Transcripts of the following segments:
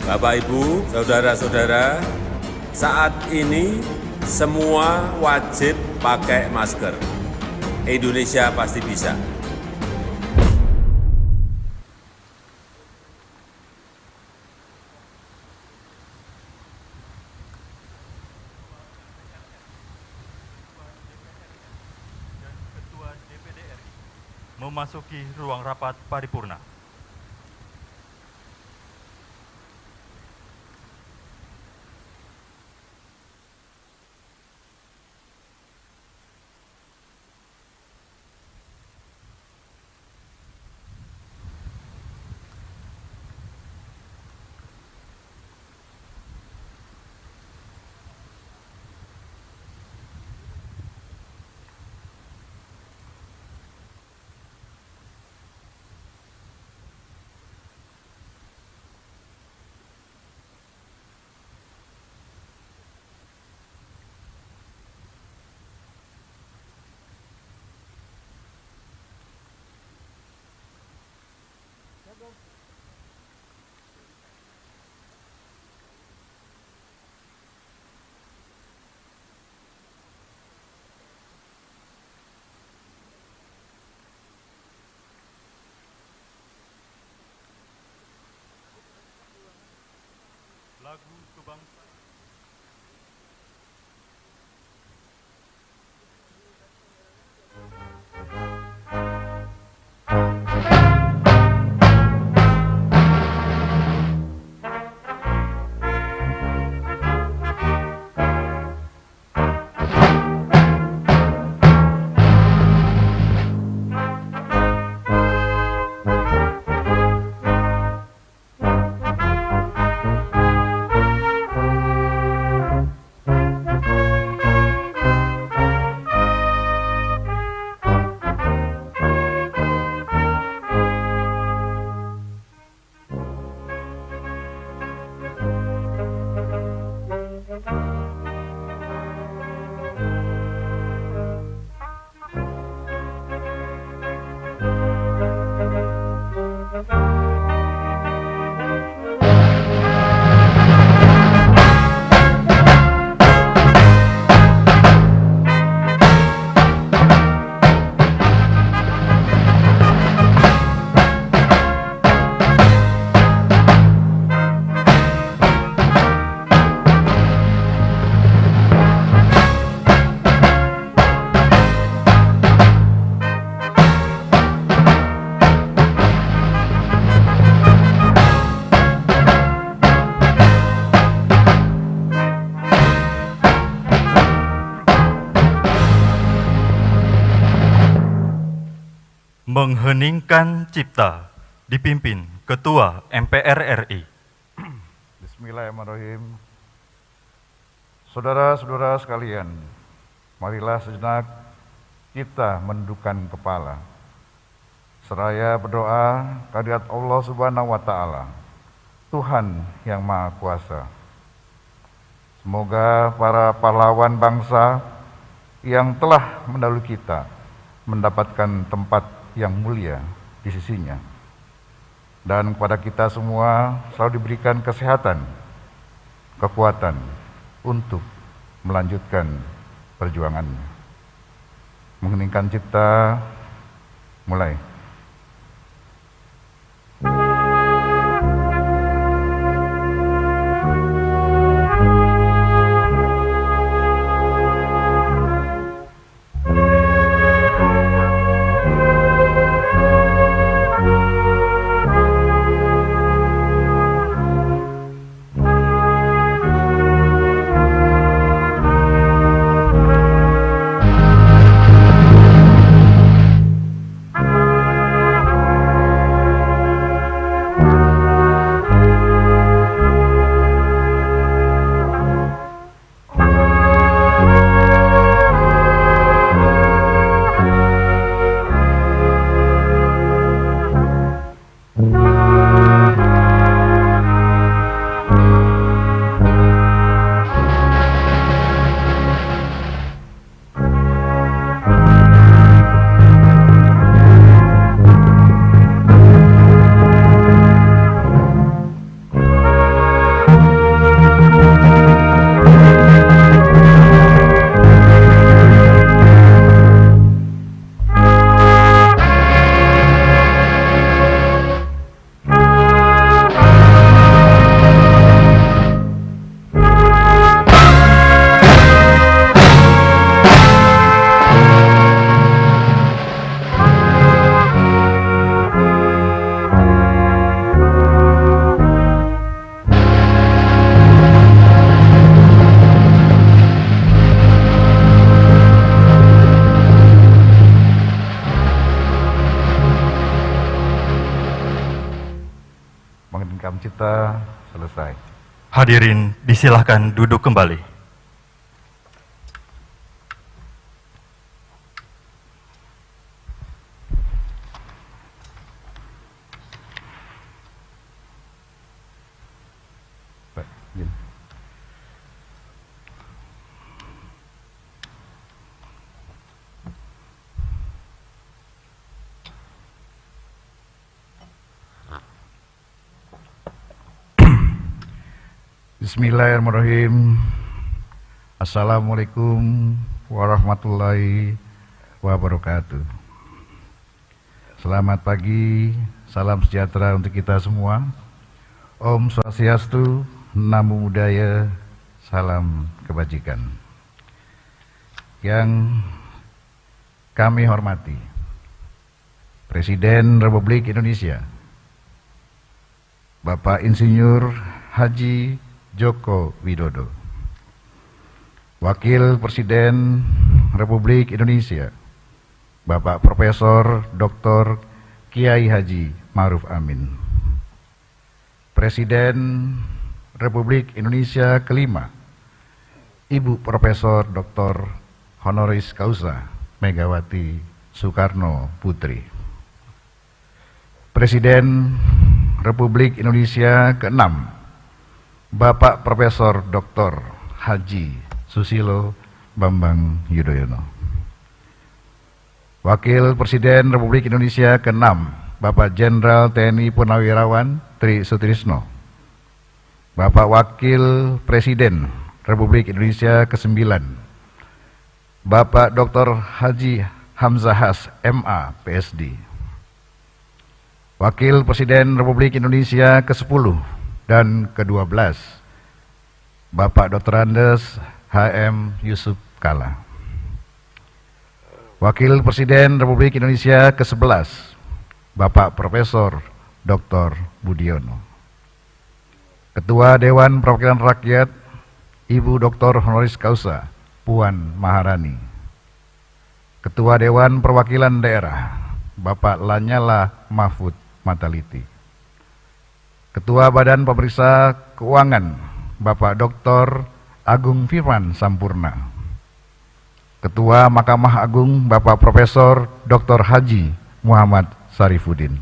Bapak, Ibu, saudara-saudara, saat ini semua wajib pakai masker. Indonesia pasti bisa. Ketua DPD RI memasuki ruang rapat paripurna. Lagu kebangsaan. Mengheningkan Cipta dipimpin Ketua MPR RI. Bismillahirrahmanirrahim. Saudara-saudara sekalian, marilah sejenak kita menundukkan kepala. Seraya berdoa kehadirat Allah Subhanahu wa Ta'ala, Tuhan yang Maha Kuasa. Semoga para pahlawan bangsa yang telah mendahului kita mendapatkan tempat yang mulia di sisinya. Dan kepada kita semua selalu diberikan kesehatan, kekuatan untuk melanjutkan perjuangannya. Mengheningkan cipta, mulai. Singkam Cipta selesai. Hadirin disilahkan duduk kembali. Bismillahirrahmanirrahim. Assalamualaikum warahmatullahi wabarakatuh. Selamat pagi, salam sejahtera untuk kita semua. Om Swastiastu, Namo Buddhaya, salam kebajikan. Yang kami hormati Presiden Republik Indonesia Bapak Insinyur Haji Joko Widodo, Wakil Presiden Republik Indonesia Bapak Profesor Dr. Kiai Haji Ma'ruf Amin, Presiden Republik Indonesia kelima Ibu Profesor Dr. Honoris Causa Megawati Soekarno Putri, Presiden Republik Indonesia keenam Bapak Profesor Dr. Haji Susilo Bambang Yudhoyono, Wakil Presiden Republik Indonesia ke-6 Bapak Jenderal TNI Purnawirawan Tri Sutrisno, Bapak Wakil Presiden Republik Indonesia ke-9 Bapak Dr. Haji Hamzahas MA PSD, Wakil Presiden Republik Indonesia ke-10 dan ke-12 Bapak Dr. Andes HM Yusuf Kala, Wakil Presiden Republik Indonesia ke-11 Bapak Profesor Dr. Budiono, Ketua Dewan Perwakilan Rakyat Ibu Dr. Honoris Causa Puan Maharani, Ketua Dewan Perwakilan Daerah Bapak Lanyala Mahfud Mataliti, Ketua Badan Pemeriksa Keuangan Bapak Dr. Agung Firman Sampurna, Ketua Mahkamah Agung Bapak Profesor Dr. Haji Muhammad Sarifuddin,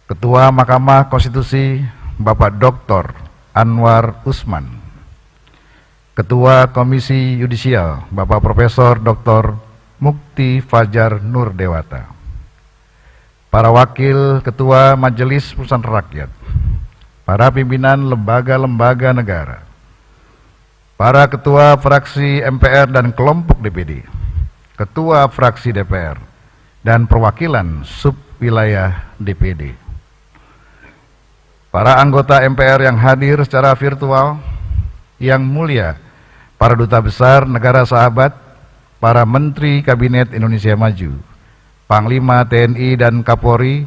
Ketua Mahkamah Konstitusi Bapak Dr. Anwar Usman, Ketua Komisi Yudisial Bapak Profesor Dr. Mukti Fajar Nur Dewata, para Wakil Ketua Majelis Perusahaan Rakyat, para pimpinan lembaga-lembaga negara, para Ketua Fraksi MPR dan kelompok DPD, Ketua Fraksi DPR, dan perwakilan subwilayah DPD, para anggota MPR yang hadir secara virtual, yang mulia para Duta Besar Negara Sahabat, para Menteri Kabinet Indonesia Maju, Panglima TNI dan Kapolri,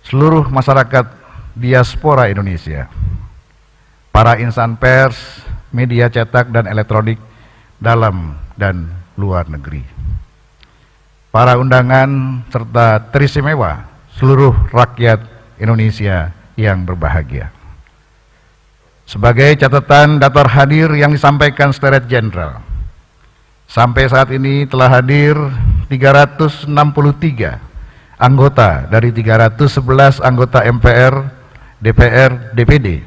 seluruh masyarakat diaspora Indonesia, para insan pers, media cetak dan elektronik dalam dan luar negeri, para undangan serta teristimewa seluruh rakyat Indonesia yang berbahagia. Sebagai catatan daftar hadir yang disampaikan Sekretariat Jenderal, sampai saat ini telah hadir 363 anggota dari 311 anggota MPR, DPR, DPD,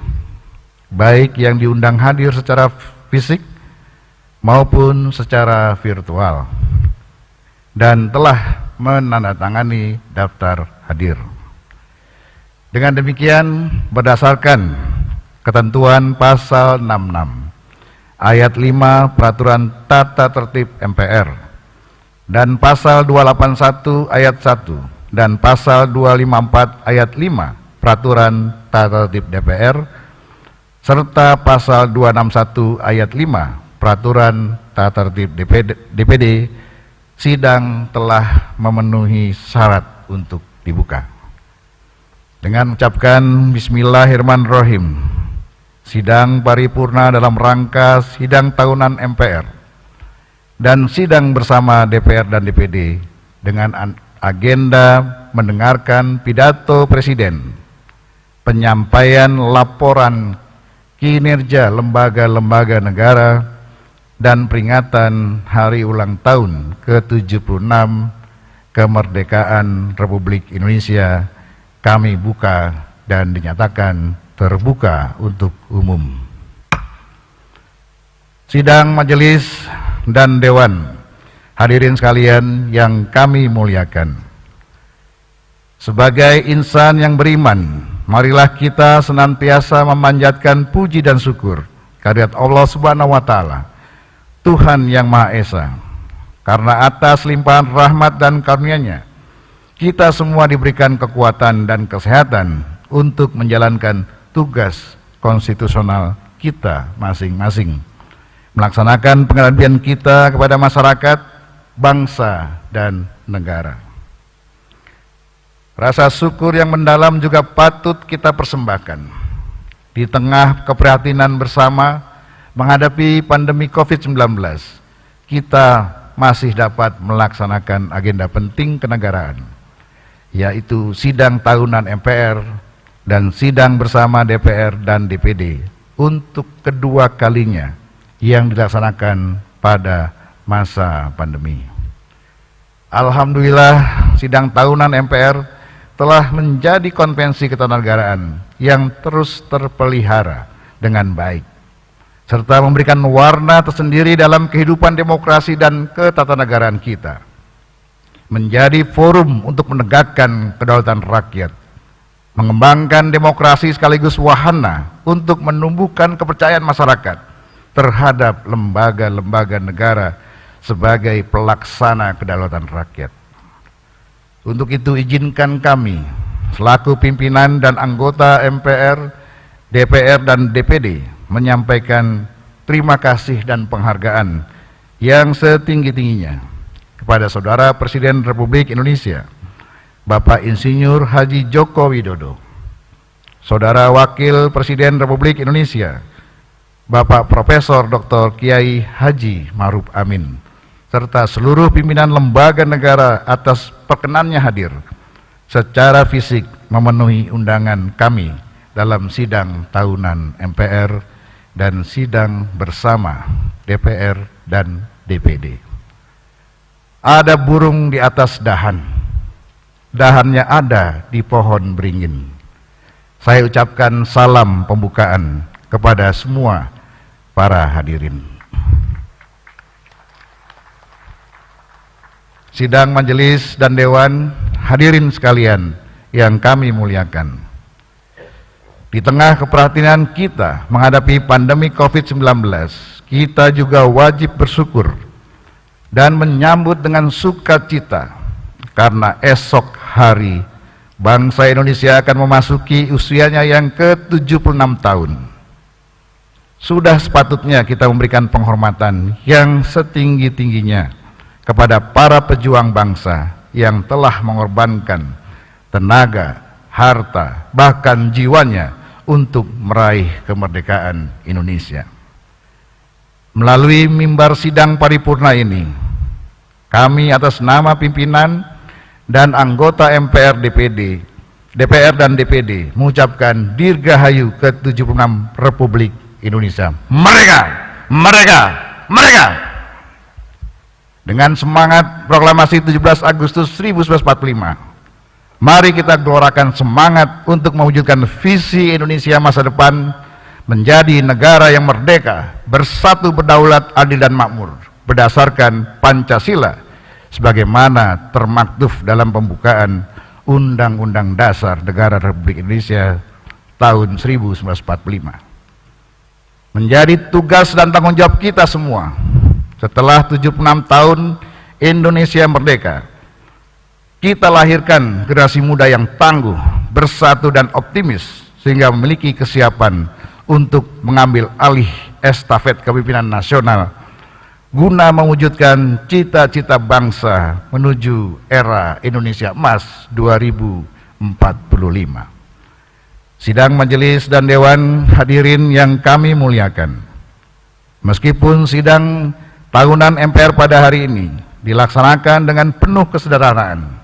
baik yang diundang hadir secara fisik maupun secara virtual, dan telah menandatangani daftar hadir. Dengan demikian, berdasarkan ketentuan pasal 66 ayat 5 Peraturan Tata Tertib MPR dan pasal 281 ayat 1 dan pasal 254 ayat 5 Peraturan Tata Tertib DPR serta pasal 261 ayat 5 Peraturan Tata Tertib DPD, sidang telah memenuhi syarat untuk dibuka. Dengan mengucapkan Bismillahirrahmanirrahim, sidang paripurna dalam rangka sidang tahunan MPR dan sidang bersama DPR dan DPD dengan agenda mendengarkan pidato Presiden, penyampaian laporan kinerja lembaga-lembaga negara dan peringatan Hari Ulang Tahun ke-76 Kemerdekaan Republik Indonesia kami buka dan dinyatakan terbuka untuk umum. Sidang majelis dan dewan, hadirin sekalian yang kami muliakan. Sebagai insan yang beriman, marilah kita senantiasa memanjatkan puji dan syukur kehadirat Allah Subhanahu wa Ta'ala, Tuhan yang Maha Esa, karena atas limpahan rahmat dan karunia-Nya kita semua diberikan kekuatan dan kesehatan untuk menjalankan tugas konstitusional kita masing-masing, melaksanakan pengabdian kita kepada masyarakat, bangsa, dan negara. Rasa syukur yang mendalam juga patut kita persembahkan di tengah keprihatinan bersama menghadapi pandemi COVID-19. Kita masih dapat melaksanakan agenda penting kenegaraan, yaitu sidang tahunan MPR dan sidang bersama DPR dan DPD untuk kedua kalinya yang dilaksanakan pada masa pandemi. Alhamdulillah, sidang tahunan MPR telah menjadi konvensi ketatanegaraan yang terus terpelihara dengan baik, serta memberikan warna tersendiri dalam kehidupan demokrasi dan ketatanegaraan kita. Menjadi forum untuk menegakkan kedaulatan rakyat, mengembangkan demokrasi sekaligus wahana untuk menumbuhkan kepercayaan masyarakat terhadap lembaga-lembaga negara sebagai pelaksana kedaulatan rakyat. Untuk itu izinkan kami selaku pimpinan dan anggota MPR, DPR dan DPD menyampaikan terima kasih dan penghargaan yang setinggi-tingginya kepada Saudara Presiden Republik Indonesia Bapak Insinyur Haji Joko Widodo, Saudara Wakil Presiden Republik Indonesia Bapak Profesor Dr. Kiai Haji Ma'ruf Amin, serta seluruh pimpinan lembaga negara atas perkenannya hadir secara fisik memenuhi undangan kami dalam sidang tahunan MPR dan sidang bersama DPR dan DPD. Ada burung di atas dahan, dahannya ada di pohon beringin. Saya ucapkan salam pembukaan kepada semua para hadirin. Sidang majelis dan dewan, hadirin sekalian yang kami muliakan. Di tengah keprihatinan kita menghadapi pandemi COVID-19, kita juga wajib bersyukur dan menyambut dengan sukacita karena esok hari bangsa Indonesia akan memasuki usianya yang ke-76 tahun. Sudah sepatutnya kita memberikan penghormatan yang setinggi-tingginya kepada para pejuang bangsa yang telah mengorbankan tenaga, harta, bahkan jiwanya untuk meraih kemerdekaan Indonesia. Melalui mimbar sidang paripurna ini, kami atas nama pimpinan dan anggota MPR, DPR dan DPD mengucapkan Dirgahayu ke-76 Republik Indonesia. Merdeka! Merdeka! Merdeka! Dengan semangat proklamasi 17 Agustus 1945, mari kita gelorakan semangat untuk mewujudkan visi Indonesia masa depan menjadi negara yang merdeka, bersatu, berdaulat, adil dan makmur berdasarkan Pancasila sebagaimana termaktub dalam pembukaan Undang-Undang Dasar Negara Republik Indonesia tahun 1945. Menjadi tugas dan tanggung jawab kita semua setelah 76 tahun Indonesia merdeka, kita lahirkan generasi muda yang tangguh, bersatu dan optimis sehingga memiliki kesiapan untuk mengambil alih estafet kepemimpinan nasional guna mewujudkan cita-cita bangsa menuju era Indonesia Emas 2045. Sidang majelis dan dewan, hadirin yang kami muliakan. Meskipun sidang tahunan MPR pada hari ini dilaksanakan dengan penuh kesederhanaan,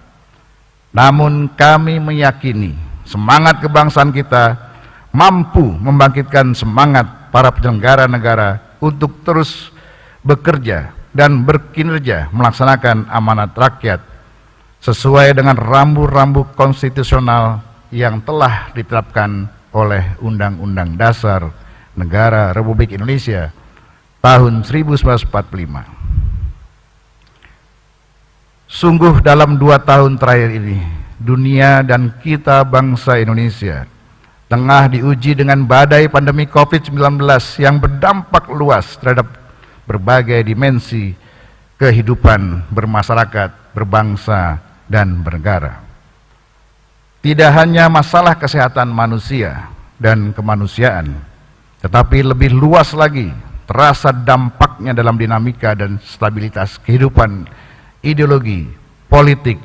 namun kami meyakini semangat kebangsaan kita mampu membangkitkan semangat para penyelenggara negara untuk terus bekerja dan berkinerja melaksanakan amanat rakyat sesuai dengan rambu-rambu konstitusional yang telah ditetapkan oleh Undang-Undang Dasar Negara Republik Indonesia tahun 1945. Sungguh dalam 2 tahun terakhir ini, dunia dan kita bangsa Indonesia tengah diuji dengan badai pandemi COVID-19 yang berdampak luas terhadap berbagai dimensi kehidupan bermasyarakat, berbangsa, dan bernegara. Tidak hanya masalah kesehatan manusia dan kemanusiaan, tetapi lebih luas lagi terasa dampaknya dalam dinamika dan stabilitas kehidupan ideologi, politik,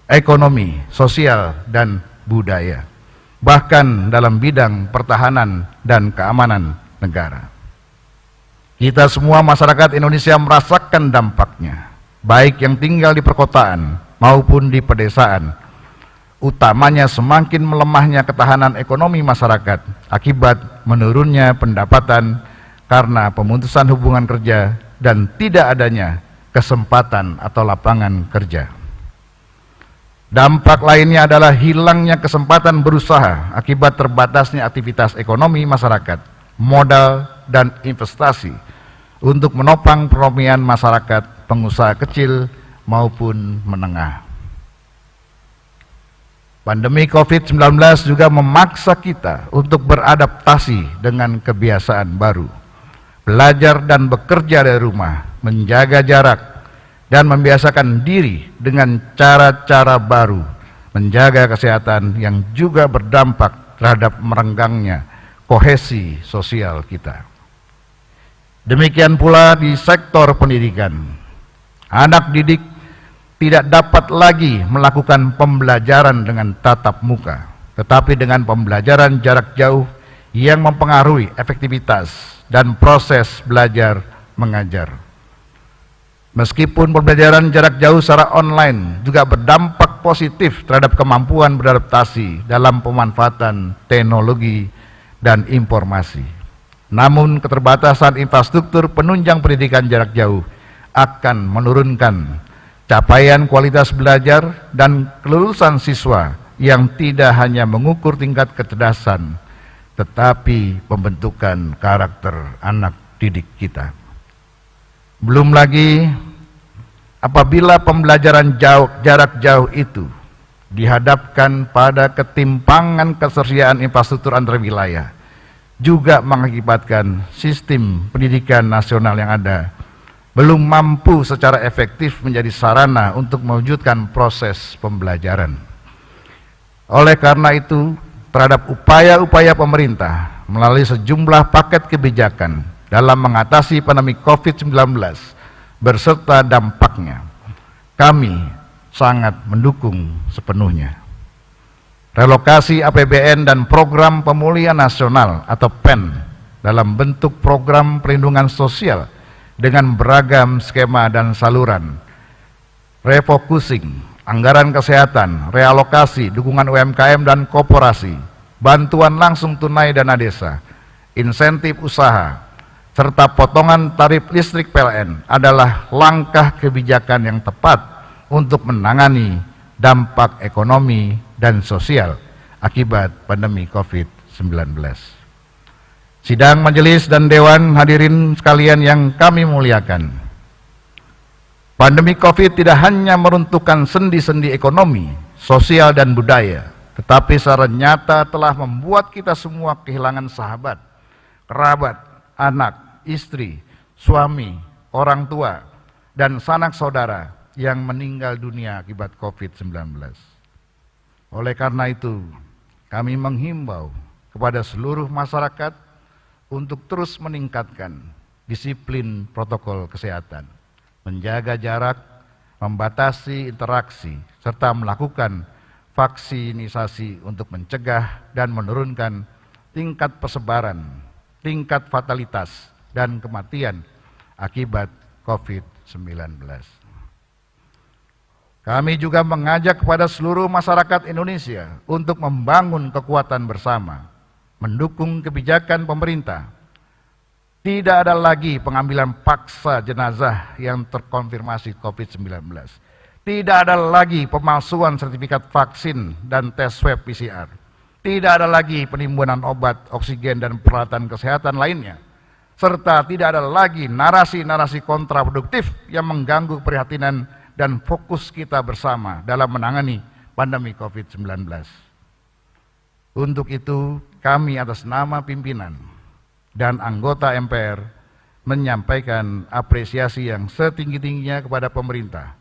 ekonomi, sosial, dan budaya, bahkan dalam bidang pertahanan dan keamanan negara. Kita semua masyarakat Indonesia merasakan dampaknya, baik yang tinggal di perkotaan maupun di pedesaan, utamanya semakin melemahnya ketahanan ekonomi masyarakat akibat menurunnya pendapatan karena pemutusan hubungan kerja dan tidak adanya kesempatan atau lapangan kerja. Dampak lainnya adalah hilangnya kesempatan berusaha akibat terbatasnya aktivitas ekonomi masyarakat, modal dan investasi untuk menopang perekonomian masyarakat, pengusaha kecil maupun menengah. Pandemi COVID-19 juga memaksa kita untuk beradaptasi dengan kebiasaan baru, belajar dan bekerja dari rumah, menjaga jarak, dan membiasakan diri dengan cara-cara baru, menjaga kesehatan yang juga berdampak terhadap merenggangnya kohesi sosial kita. Demikian pula di sektor pendidikan. Anak didik tidak dapat lagi melakukan pembelajaran dengan tatap muka, tetapi dengan pembelajaran jarak jauh yang mempengaruhi efektivitas dan proses belajar mengajar. Meskipun pembelajaran jarak jauh secara online juga berdampak positif terhadap kemampuan beradaptasi dalam pemanfaatan teknologi dan informasi, namun keterbatasan infrastruktur penunjang pendidikan jarak jauh akan menurunkan capaian kualitas belajar dan kelulusan siswa yang tidak hanya mengukur tingkat kecerdasan, tetapi pembentukan karakter anak didik kita. Belum lagi apabila pembelajaran jarak jauh itu dihadapkan pada ketimpangan ketersediaan infrastruktur antar wilayah, juga mengakibatkan sistem pendidikan nasional yang ada belum mampu secara efektif menjadi sarana untuk mewujudkan proses pembelajaran. Oleh karena itu, terhadap upaya-upaya pemerintah melalui sejumlah paket kebijakan dalam mengatasi pandemi COVID-19 berserta dampaknya, kami sangat mendukung sepenuhnya. Relokasi APBN dan Program Pemulihan Nasional atau PEN dalam bentuk program perlindungan sosial dengan beragam skema dan saluran, refocusing, anggaran kesehatan, realokasi, dukungan UMKM dan koperasi, bantuan langsung tunai dana desa, insentif usaha, serta potongan tarif listrik PLN adalah langkah kebijakan yang tepat untuk menangani dampak ekonomi dan sosial akibat pandemi COVID-19. Sidang majelis dan dewan hadirin sekalian yang kami muliakan, pandemi COVID tidak hanya meruntuhkan sendi-sendi ekonomi, sosial dan budaya, tetapi secara nyata telah membuat kita semua kehilangan sahabat, kerabat, anak, istri, suami, orang tua, dan sanak saudara yang meninggal dunia akibat COVID-19. Oleh karena itu, kami menghimbau kepada seluruh masyarakat untuk terus meningkatkan disiplin protokol kesehatan, menjaga jarak, membatasi interaksi, serta melakukan vaksinisasi untuk mencegah dan menurunkan tingkat persebaran, tingkat fatalitas, dan kematian akibat COVID-19. Kami juga mengajak kepada seluruh masyarakat Indonesia untuk membangun kekuatan bersama, mendukung kebijakan pemerintah. Tidak ada lagi pengambilan paksa jenazah yang terkonfirmasi COVID-19. Tidak ada lagi pemalsuan sertifikat vaksin dan tes swab PCR. Tidak ada lagi penimbunan obat, oksigen, dan peralatan kesehatan lainnya. Serta tidak ada lagi narasi-narasi kontraproduktif yang mengganggu keprihatinan dan fokus kita bersama dalam menangani pandemi COVID-19. Untuk itu, kami atas nama pimpinan dan anggota MPR menyampaikan apresiasi yang setinggi-tingginya kepada pemerintah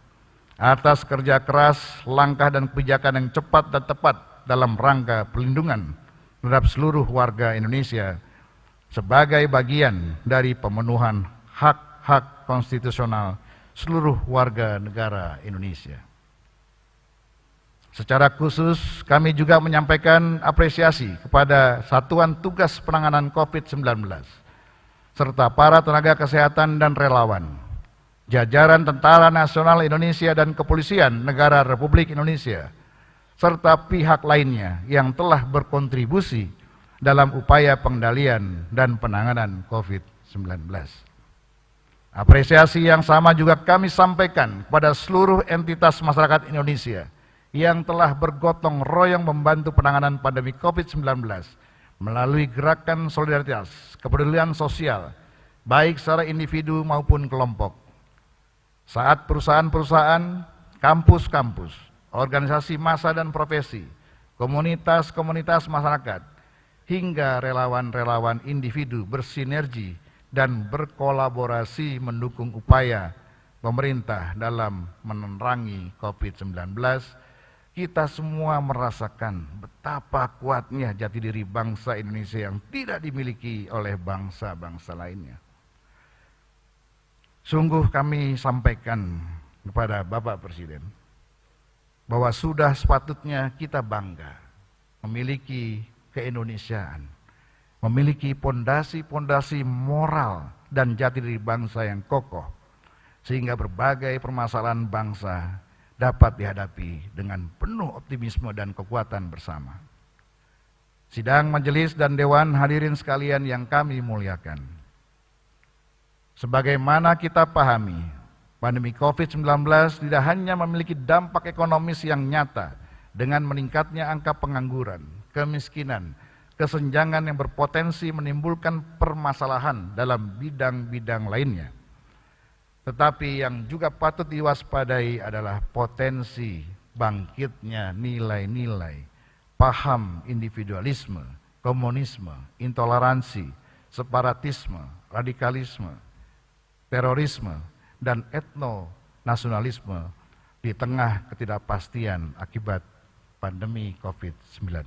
atas kerja keras, langkah dan kebijakan yang cepat dan tepat dalam rangka pelindungan terhadap seluruh warga Indonesia sebagai bagian dari pemenuhan hak-hak konstitusional seluruh warga negara Indonesia. Secara khusus, kami juga menyampaikan apresiasi kepada Satuan Tugas Penanganan COVID-19, serta para tenaga kesehatan dan relawan, jajaran Tentara Nasional Indonesia dan Kepolisian Negara Republik Indonesia, serta pihak lainnya yang telah berkontribusi dalam upaya pengendalian dan penanganan COVID-19. Apresiasi yang sama juga kami sampaikan kepada seluruh entitas masyarakat Indonesia yang telah bergotong royong membantu penanganan pandemi COVID-19 melalui gerakan solidaritas, kepedulian sosial, baik secara individu maupun kelompok. Saat perusahaan-perusahaan, kampus-kampus, organisasi massa dan profesi, komunitas-komunitas masyarakat, hingga relawan-relawan individu bersinergi dan berkolaborasi mendukung upaya pemerintah dalam menerangi COVID-19, kita semua merasakan betapa kuatnya jati diri bangsa Indonesia yang tidak dimiliki oleh bangsa-bangsa lainnya. Sungguh kami sampaikan kepada Bapak Presiden bahwa sudah sepatutnya kita bangga memiliki keindonesiaan, memiliki pondasi-pondasi moral dan jati diri bangsa yang kokoh, sehingga berbagai permasalahan bangsa dapat dihadapi dengan penuh optimisme dan kekuatan bersama. Sidang majelis dan dewan hadirin sekalian yang kami muliakan, sebagaimana kita pahami, pandemi COVID-19 tidak hanya memiliki dampak ekonomis yang nyata dengan meningkatnya angka pengangguran, kemiskinan, kesenjangan yang berpotensi menimbulkan permasalahan dalam bidang-bidang lainnya. Tetapi yang juga patut diwaspadai adalah potensi bangkitnya nilai-nilai paham individualisme, komunisme, intoleransi, separatisme, radikalisme, terorisme, dan etno-nasionalisme di tengah ketidakpastian akibat pandemi COVID-19.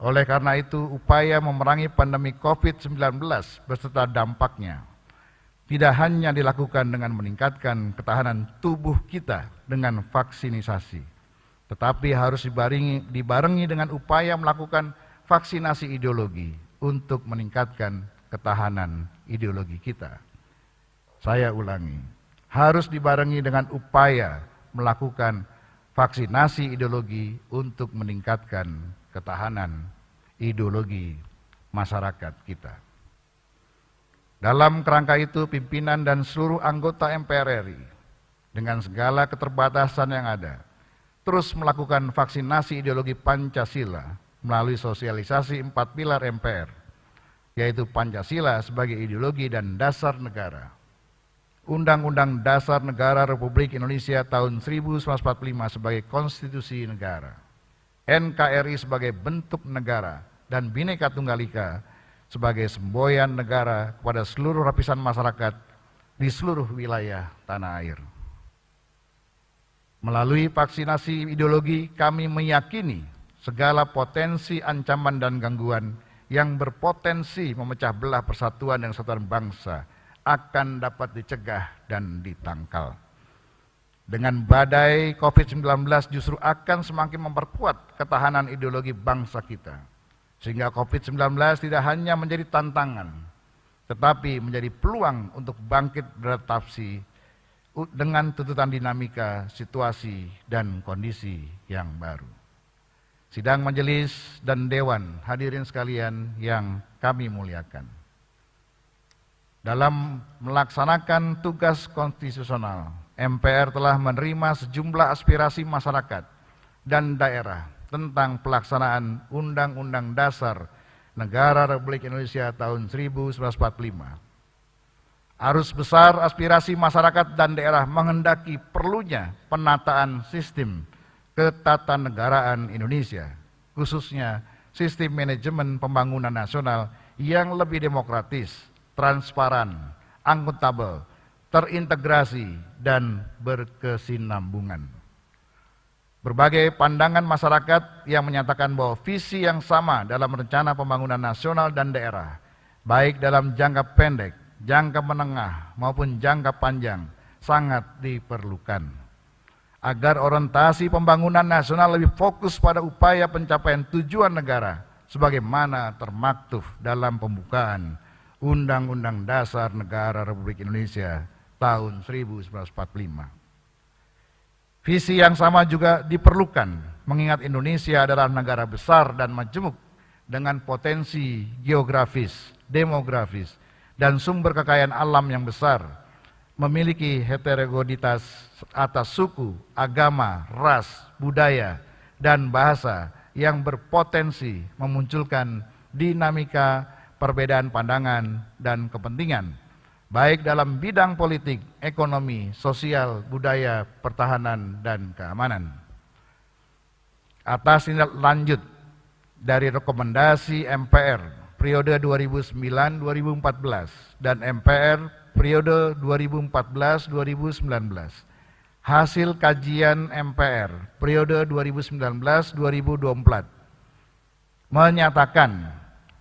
Oleh karena itu, upaya memerangi pandemi COVID-19 beserta dampaknya tidak hanya dilakukan dengan meningkatkan ketahanan tubuh kita dengan vaksinisasi, tetapi harus dibarengi dengan upaya melakukan vaksinasi ideologi untuk meningkatkan ketahanan ideologi kita. Saya ulangi, harus dibarengi dengan upaya melakukan vaksinasi ideologi untuk meningkatkan ketahanan ideologi masyarakat kita. Dalam kerangka itu, pimpinan dan seluruh anggota MPR RI dengan segala keterbatasan yang ada terus melakukan vaksinasi ideologi Pancasila melalui sosialisasi 4 pilar MPR, yaitu Pancasila sebagai ideologi dan dasar negara, Undang-Undang Dasar Negara Republik Indonesia tahun 1945 sebagai konstitusi negara, NKRI sebagai bentuk negara, dan Bhinneka Tunggal Ika sebagai semboyan negara kepada seluruh lapisan masyarakat di seluruh wilayah tanah air. Melalui vaksinasi ideologi, kami meyakini segala potensi ancaman dan gangguan yang berpotensi memecah belah persatuan dan kesatuan bangsa akan dapat dicegah dan ditangkal. Dengan badai COVID-19 justru akan semakin memperkuat ketahanan ideologi bangsa kita, sehingga COVID-19 tidak hanya menjadi tantangan, tetapi menjadi peluang untuk bangkit beradaptasi dengan tuntutan dinamika situasi dan kondisi yang baru. Sidang majelis dan dewan, hadirin sekalian yang kami muliakan. Dalam melaksanakan tugas konstitusional, MPR telah menerima sejumlah aspirasi masyarakat dan daerah tentang pelaksanaan Undang-Undang Dasar Negara Republik Indonesia tahun 1945. Arus besar aspirasi masyarakat dan daerah menghendaki perlunya penataan sistem ketatanegaraan Indonesia, khususnya sistem manajemen pembangunan nasional yang lebih demokratis, transparan, akuntabel, terintegrasi, dan berkesinambungan. Berbagai pandangan masyarakat yang menyatakan bahwa visi yang sama dalam rencana pembangunan nasional dan daerah, baik dalam jangka pendek, jangka menengah, maupun jangka panjang, sangat diperlukan agar orientasi pembangunan nasional lebih fokus pada upaya pencapaian tujuan negara sebagaimana termaktub dalam pembukaan Undang-Undang Dasar Negara Republik Indonesia tahun 1945. Visi yang sama juga diperlukan mengingat Indonesia adalah negara besar dan majemuk dengan potensi geografis, demografis, dan sumber kekayaan alam yang besar, memiliki heterogenitas atas suku, agama, ras, budaya, dan bahasa yang berpotensi memunculkan dinamika perbedaan pandangan dan kepentingan, baik dalam bidang politik, ekonomi, sosial, budaya, pertahanan, dan keamanan. Atas tindak lanjut dari rekomendasi MPR periode 2009-2014 dan MPR periode 2014-2019, hasil kajian MPR periode 2019-2024 menyatakan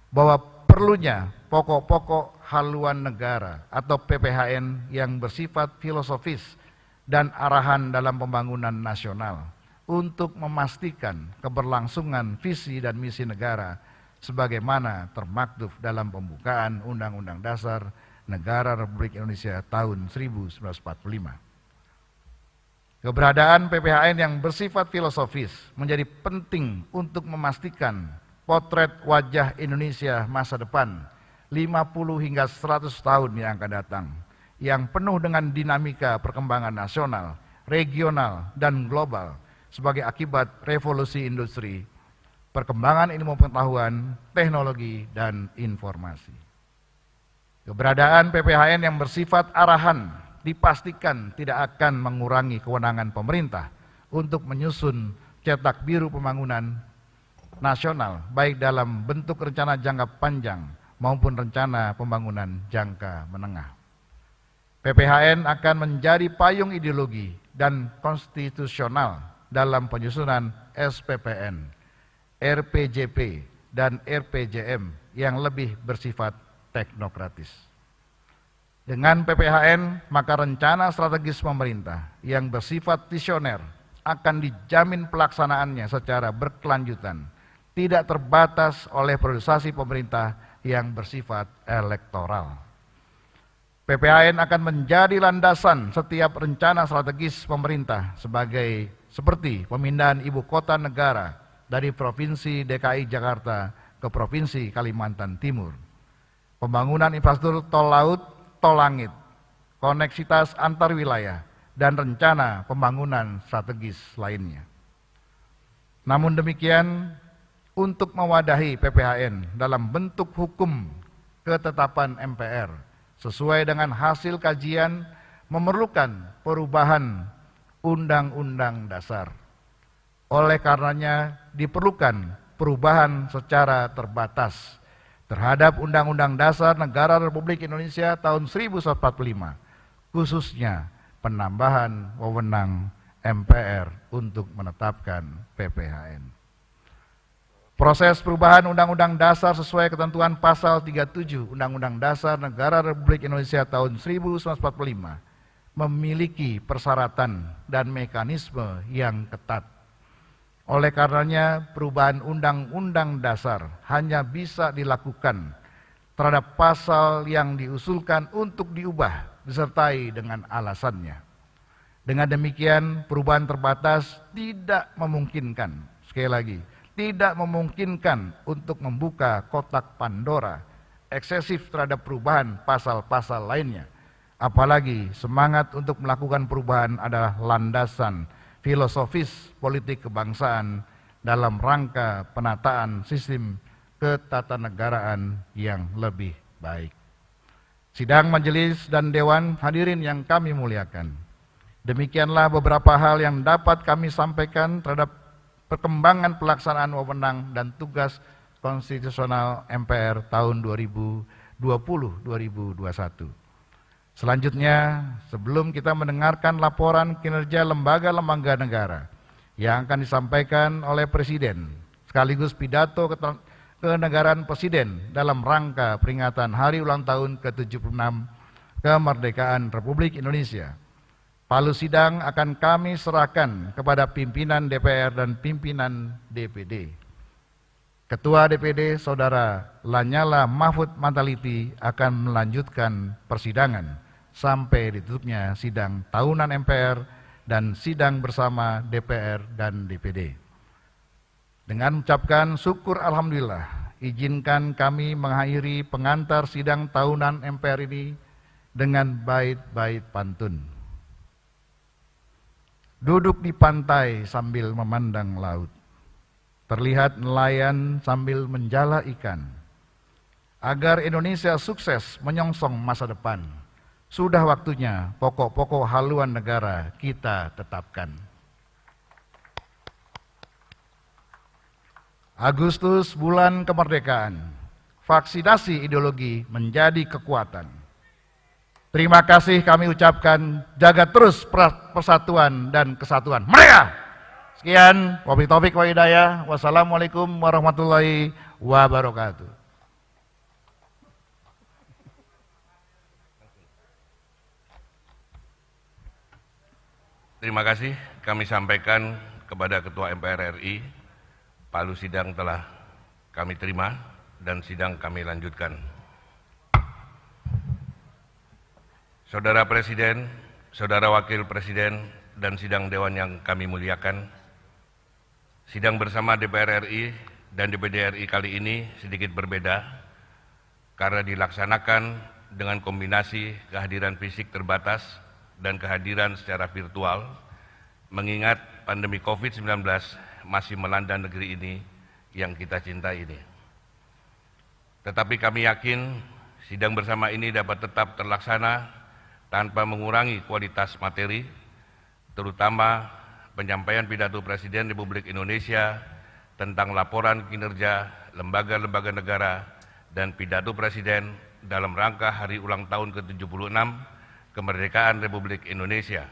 bahwa perlunya pokok-pokok haluan negara atau PPHN yang bersifat filosofis dan arahan dalam pembangunan nasional untuk memastikan keberlangsungan visi dan misi negara sebagaimana termaktub dalam pembukaan Undang-Undang Dasar Negara Republik Indonesia tahun 1945. Keberadaan PPHN yang bersifat filosofis menjadi penting untuk memastikan potret wajah Indonesia masa depan 50 hingga 100 tahun yang akan datang, yang penuh dengan dinamika perkembangan nasional, regional, dan global sebagai akibat revolusi industri, perkembangan ilmu pengetahuan, teknologi, dan informasi. Keberadaan PPHN yang bersifat arahan dipastikan tidak akan mengurangi kewenangan pemerintah untuk menyusun cetak biru pembangunan nasional, baik dalam bentuk rencana jangka panjang maupun rencana pembangunan jangka menengah. PPHN akan menjadi payung ideologi dan konstitusional dalam penyusunan SPPN, RPJP, dan RPJM yang lebih bersifat teknokratis. Dengan PPHN, maka rencana strategis pemerintah yang bersifat visioner akan dijamin pelaksanaannya secara berkelanjutan, tidak terbatas oleh priorisasi pemerintah yang bersifat elektoral. PPHN akan menjadi landasan setiap rencana strategis pemerintah seperti pemindahan ibu kota negara dari Provinsi DKI Jakarta ke Provinsi Kalimantan Timur, pembangunan infrastruktur tol laut, tol langit, koneksitas antar wilayah, dan rencana pembangunan strategis lainnya. Namun demikian, untuk mewadahi PPHN dalam bentuk hukum ketetapan MPR sesuai dengan hasil kajian memerlukan perubahan Undang-Undang Dasar. Oleh karenanya diperlukan perubahan secara terbatas terhadap Undang-Undang Dasar Negara Republik Indonesia tahun 1945, khususnya penambahan wewenang MPR untuk menetapkan PPHN. Proses perubahan Undang-Undang Dasar sesuai ketentuan pasal 37 Undang-Undang Dasar Negara Republik Indonesia tahun 1945 memiliki persyaratan dan mekanisme yang ketat. Oleh karenanya, perubahan Undang-Undang Dasar hanya bisa dilakukan terhadap pasal yang diusulkan untuk diubah disertai dengan alasannya. Dengan demikian, perubahan terbatas tidak memungkinkan, sekali lagi, tidak memungkinkan untuk membuka kotak Pandora eksesif terhadap perubahan pasal-pasal lainnya. Apalagi semangat untuk melakukan perubahan adalah landasan filosofis politik kebangsaan dalam rangka penataan sistem ketatanegaraan yang lebih baik. Sidang majelis dan dewan hadirin yang kami muliakan, demikianlah beberapa hal yang dapat kami sampaikan terhadap perkembangan pelaksanaan wewenang dan tugas konstitusional MPR tahun 2020-2021. Selanjutnya, sebelum kita mendengarkan laporan kinerja lembaga-lembaga negara yang akan disampaikan oleh Presiden, sekaligus pidato kenegaraan Presiden dalam rangka peringatan Hari Ulang Tahun ke-76 Kemerdekaan Republik Indonesia, palu sidang akan kami serahkan kepada pimpinan DPR dan pimpinan DPD. Ketua DPD Saudara Lanyala Mahfud Mataliti akan melanjutkan persidangan sampai ditutupnya sidang tahunan MPR dan sidang bersama DPR dan DPD. Dengan mengucapkan syukur alhamdulillah, izinkan kami mengakhiri pengantar sidang tahunan MPR ini dengan bait-bait pantun. Duduk di pantai sambil memandang laut, terlihat nelayan sambil menjala ikan. Agar Indonesia sukses menyongsong masa depan, sudah waktunya pokok-pokok haluan negara kita tetapkan. Agustus bulan kemerdekaan, vaksinasi ideologi menjadi kekuatan. Terima kasih kami ucapkan, jaga terus persatuan dan kesatuan. Merdeka! Sekian, wabillahi taufiq wa hidayah. Wassalamualaikum warahmatullahi wabarakatuh. Terima kasih kami sampaikan kepada Ketua MPR RI. Palu sidang telah kami terima dan sidang kami lanjutkan. Saudara Presiden, Saudara Wakil Presiden, dan sidang Dewan yang kami muliakan, sidang bersama DPR RI dan DPD RI kali ini sedikit berbeda karena dilaksanakan dengan kombinasi kehadiran fisik terbatas dan kehadiran secara virtual, mengingat pandemi COVID-19 masih melanda negeri ini yang kita cintai ini. Tetapi kami yakin sidang bersama ini dapat tetap terlaksana tanpa mengurangi kualitas materi, terutama penyampaian pidato Presiden Republik Indonesia tentang laporan kinerja lembaga-lembaga negara dan pidato Presiden dalam rangka Hari Ulang Tahun ke-76 Kemerdekaan Republik Indonesia.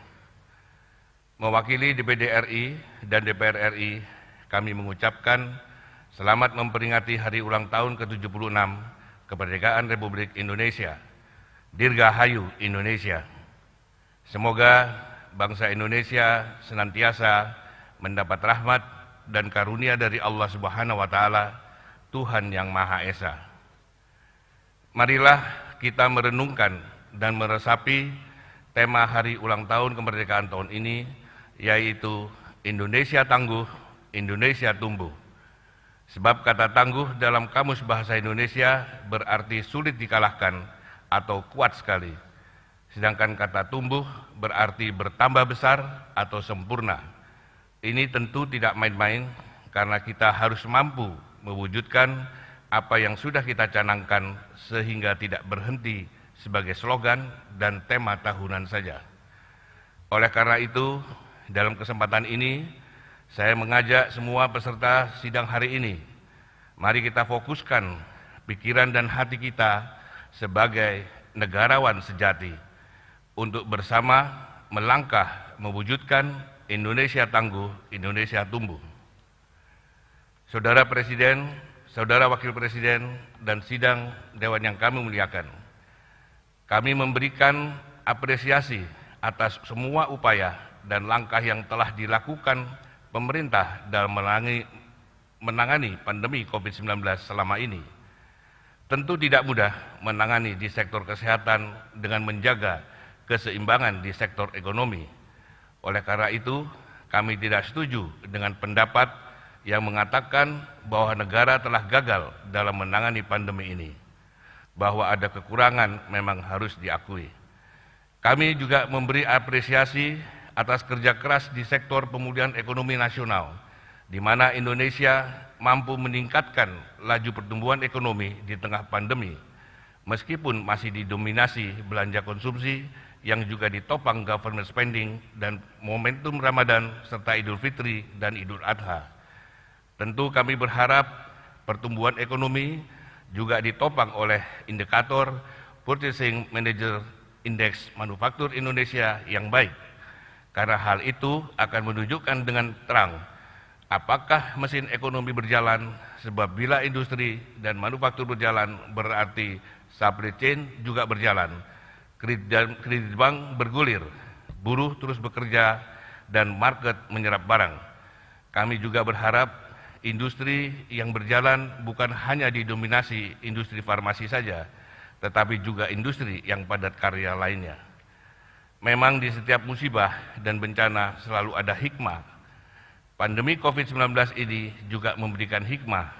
Mewakili DPD RI dan DPR RI, kami mengucapkan selamat memperingati Hari Ulang Tahun ke-76 Kemerdekaan Republik Indonesia. Dirgahayu Indonesia. Semoga bangsa Indonesia senantiasa mendapat rahmat dan karunia dari Allah Subhanahu wa Ta'ala, Tuhan yang Maha Esa. Marilah kita merenungkan dan meresapi tema Hari Ulang Tahun Kemerdekaan tahun ini, yaitu Indonesia Tangguh, Indonesia Tumbuh. Sebab kata tangguh dalam Kamus Bahasa Indonesia berarti sulit dikalahkan atau kuat sekali. Sedangkan kata tumbuh berarti bertambah besar atau sempurna. Ini tentu tidak main-main karena kita harus mampu mewujudkan apa yang sudah kita canangkan sehingga tidak berhenti sebagai slogan dan tema tahunan saja. Oleh karena itu, dalam kesempatan ini, saya mengajak semua peserta sidang hari ini, mari kita fokuskan pikiran dan hati kita sebagai negarawan sejati untuk bersama melangkah mewujudkan Indonesia Tangguh, Indonesia Tumbuh. Saudara Presiden, Saudara Wakil Presiden, dan sidang Dewan yang kami muliakan, kami memberikan apresiasi atas semua upaya dan langkah yang telah dilakukan pemerintah dalam menangani pandemi COVID-19 selama ini. Tentu tidak mudah menangani di sektor kesehatan dengan menjaga keseimbangan di sektor ekonomi. Oleh karena itu, kami tidak setuju dengan pendapat yang mengatakan bahwa negara telah gagal dalam menangani pandemi ini. Bahwa ada kekurangan memang harus diakui. Kami juga memberi apresiasi atas kerja keras di sektor pemulihan ekonomi nasional, di mana Indonesia mampu meningkatkan laju pertumbuhan ekonomi di tengah pandemi, meskipun masih didominasi belanja konsumsi yang juga ditopang government spending dan momentum Ramadan serta Idul Fitri dan Idul Adha. Tentu kami berharap pertumbuhan ekonomi juga ditopang oleh indikator Purchasing Manager Index Manufaktur Indonesia yang baik, karena hal itu akan menunjukkan dengan terang apakah mesin ekonomi berjalan, sebab bila industri dan manufaktur berjalan berarti supply chain juga berjalan, kredit bank bergulir, buruh terus bekerja, dan market menyerap barang. Kami juga berharap industri yang berjalan bukan hanya didominasi industri farmasi saja, tetapi juga industri yang padat karya lainnya. Memang di setiap musibah dan bencana selalu ada hikmah. Pandemi COVID-19 ini juga memberikan hikmah,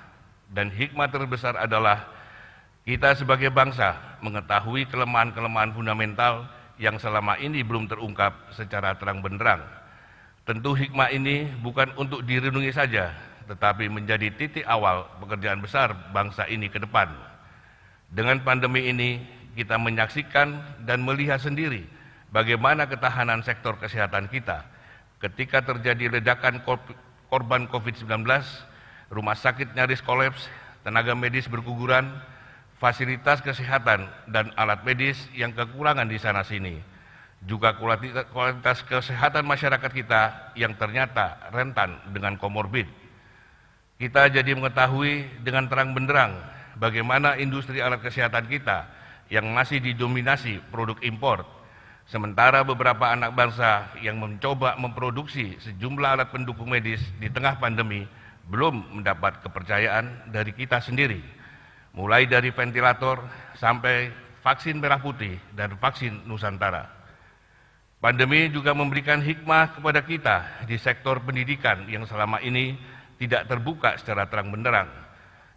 dan hikmah terbesar adalah kita sebagai bangsa mengetahui kelemahan-kelemahan fundamental yang selama ini belum terungkap secara terang benderang. Tentu hikmah ini bukan untuk direnungi saja, tetapi menjadi titik awal pekerjaan besar bangsa ini ke depan. Dengan pandemi ini, kita menyaksikan dan melihat sendiri bagaimana ketahanan sektor kesehatan kita. Ketika terjadi ledakan korban COVID-19, rumah sakit nyaris kolaps, tenaga medis berguguran, fasilitas kesehatan dan alat medis yang kekurangan di sana-sini. Juga kualitas kesehatan masyarakat kita yang ternyata rentan dengan komorbid. Kita jadi mengetahui dengan terang benderang bagaimana industri alat kesehatan kita yang masih didominasi produk impor, sementara beberapa anak bangsa yang mencoba memproduksi sejumlah alat pendukung medis di tengah pandemi belum mendapat kepercayaan dari kita sendiri, mulai dari ventilator sampai vaksin merah putih dan vaksin Nusantara. Pandemi juga memberikan hikmah kepada kita di sektor pendidikan yang selama ini tidak terbuka secara terang benderang,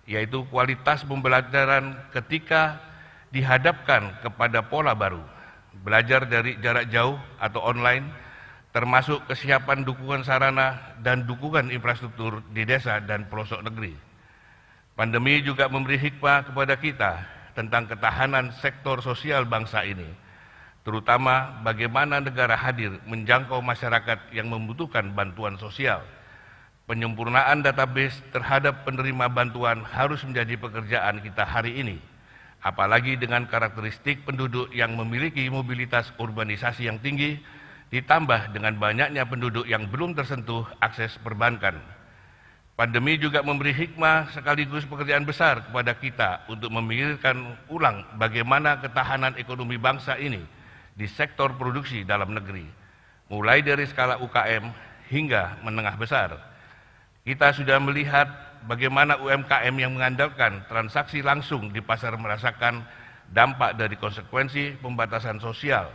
yaitu kualitas pembelajaran ketika dihadapkan kepada pola baru, belajar dari jarak jauh atau online, termasuk kesiapan dukungan sarana dan dukungan infrastruktur di desa dan pelosok negeri. Pandemi juga memberi hikmah kepada kita tentang ketahanan sektor sosial bangsa ini, terutama bagaimana negara hadir menjangkau masyarakat yang membutuhkan bantuan sosial. Penyempurnaan database terhadap penerima bantuan harus menjadi pekerjaan kita hari ini, apalagi dengan karakteristik penduduk yang memiliki mobilitas urbanisasi yang tinggi, ditambah dengan banyaknya penduduk yang belum tersentuh akses perbankan. Pandemi juga memberi hikmah sekaligus pekerjaan besar kepada kita untuk memikirkan ulang bagaimana ketahanan ekonomi bangsa ini di sektor produksi dalam negeri, mulai dari skala UKM hingga menengah besar. Kita sudah melihat bagaimana UMKM yang mengandalkan transaksi langsung di pasar merasakan dampak dari konsekuensi pembatasan sosial.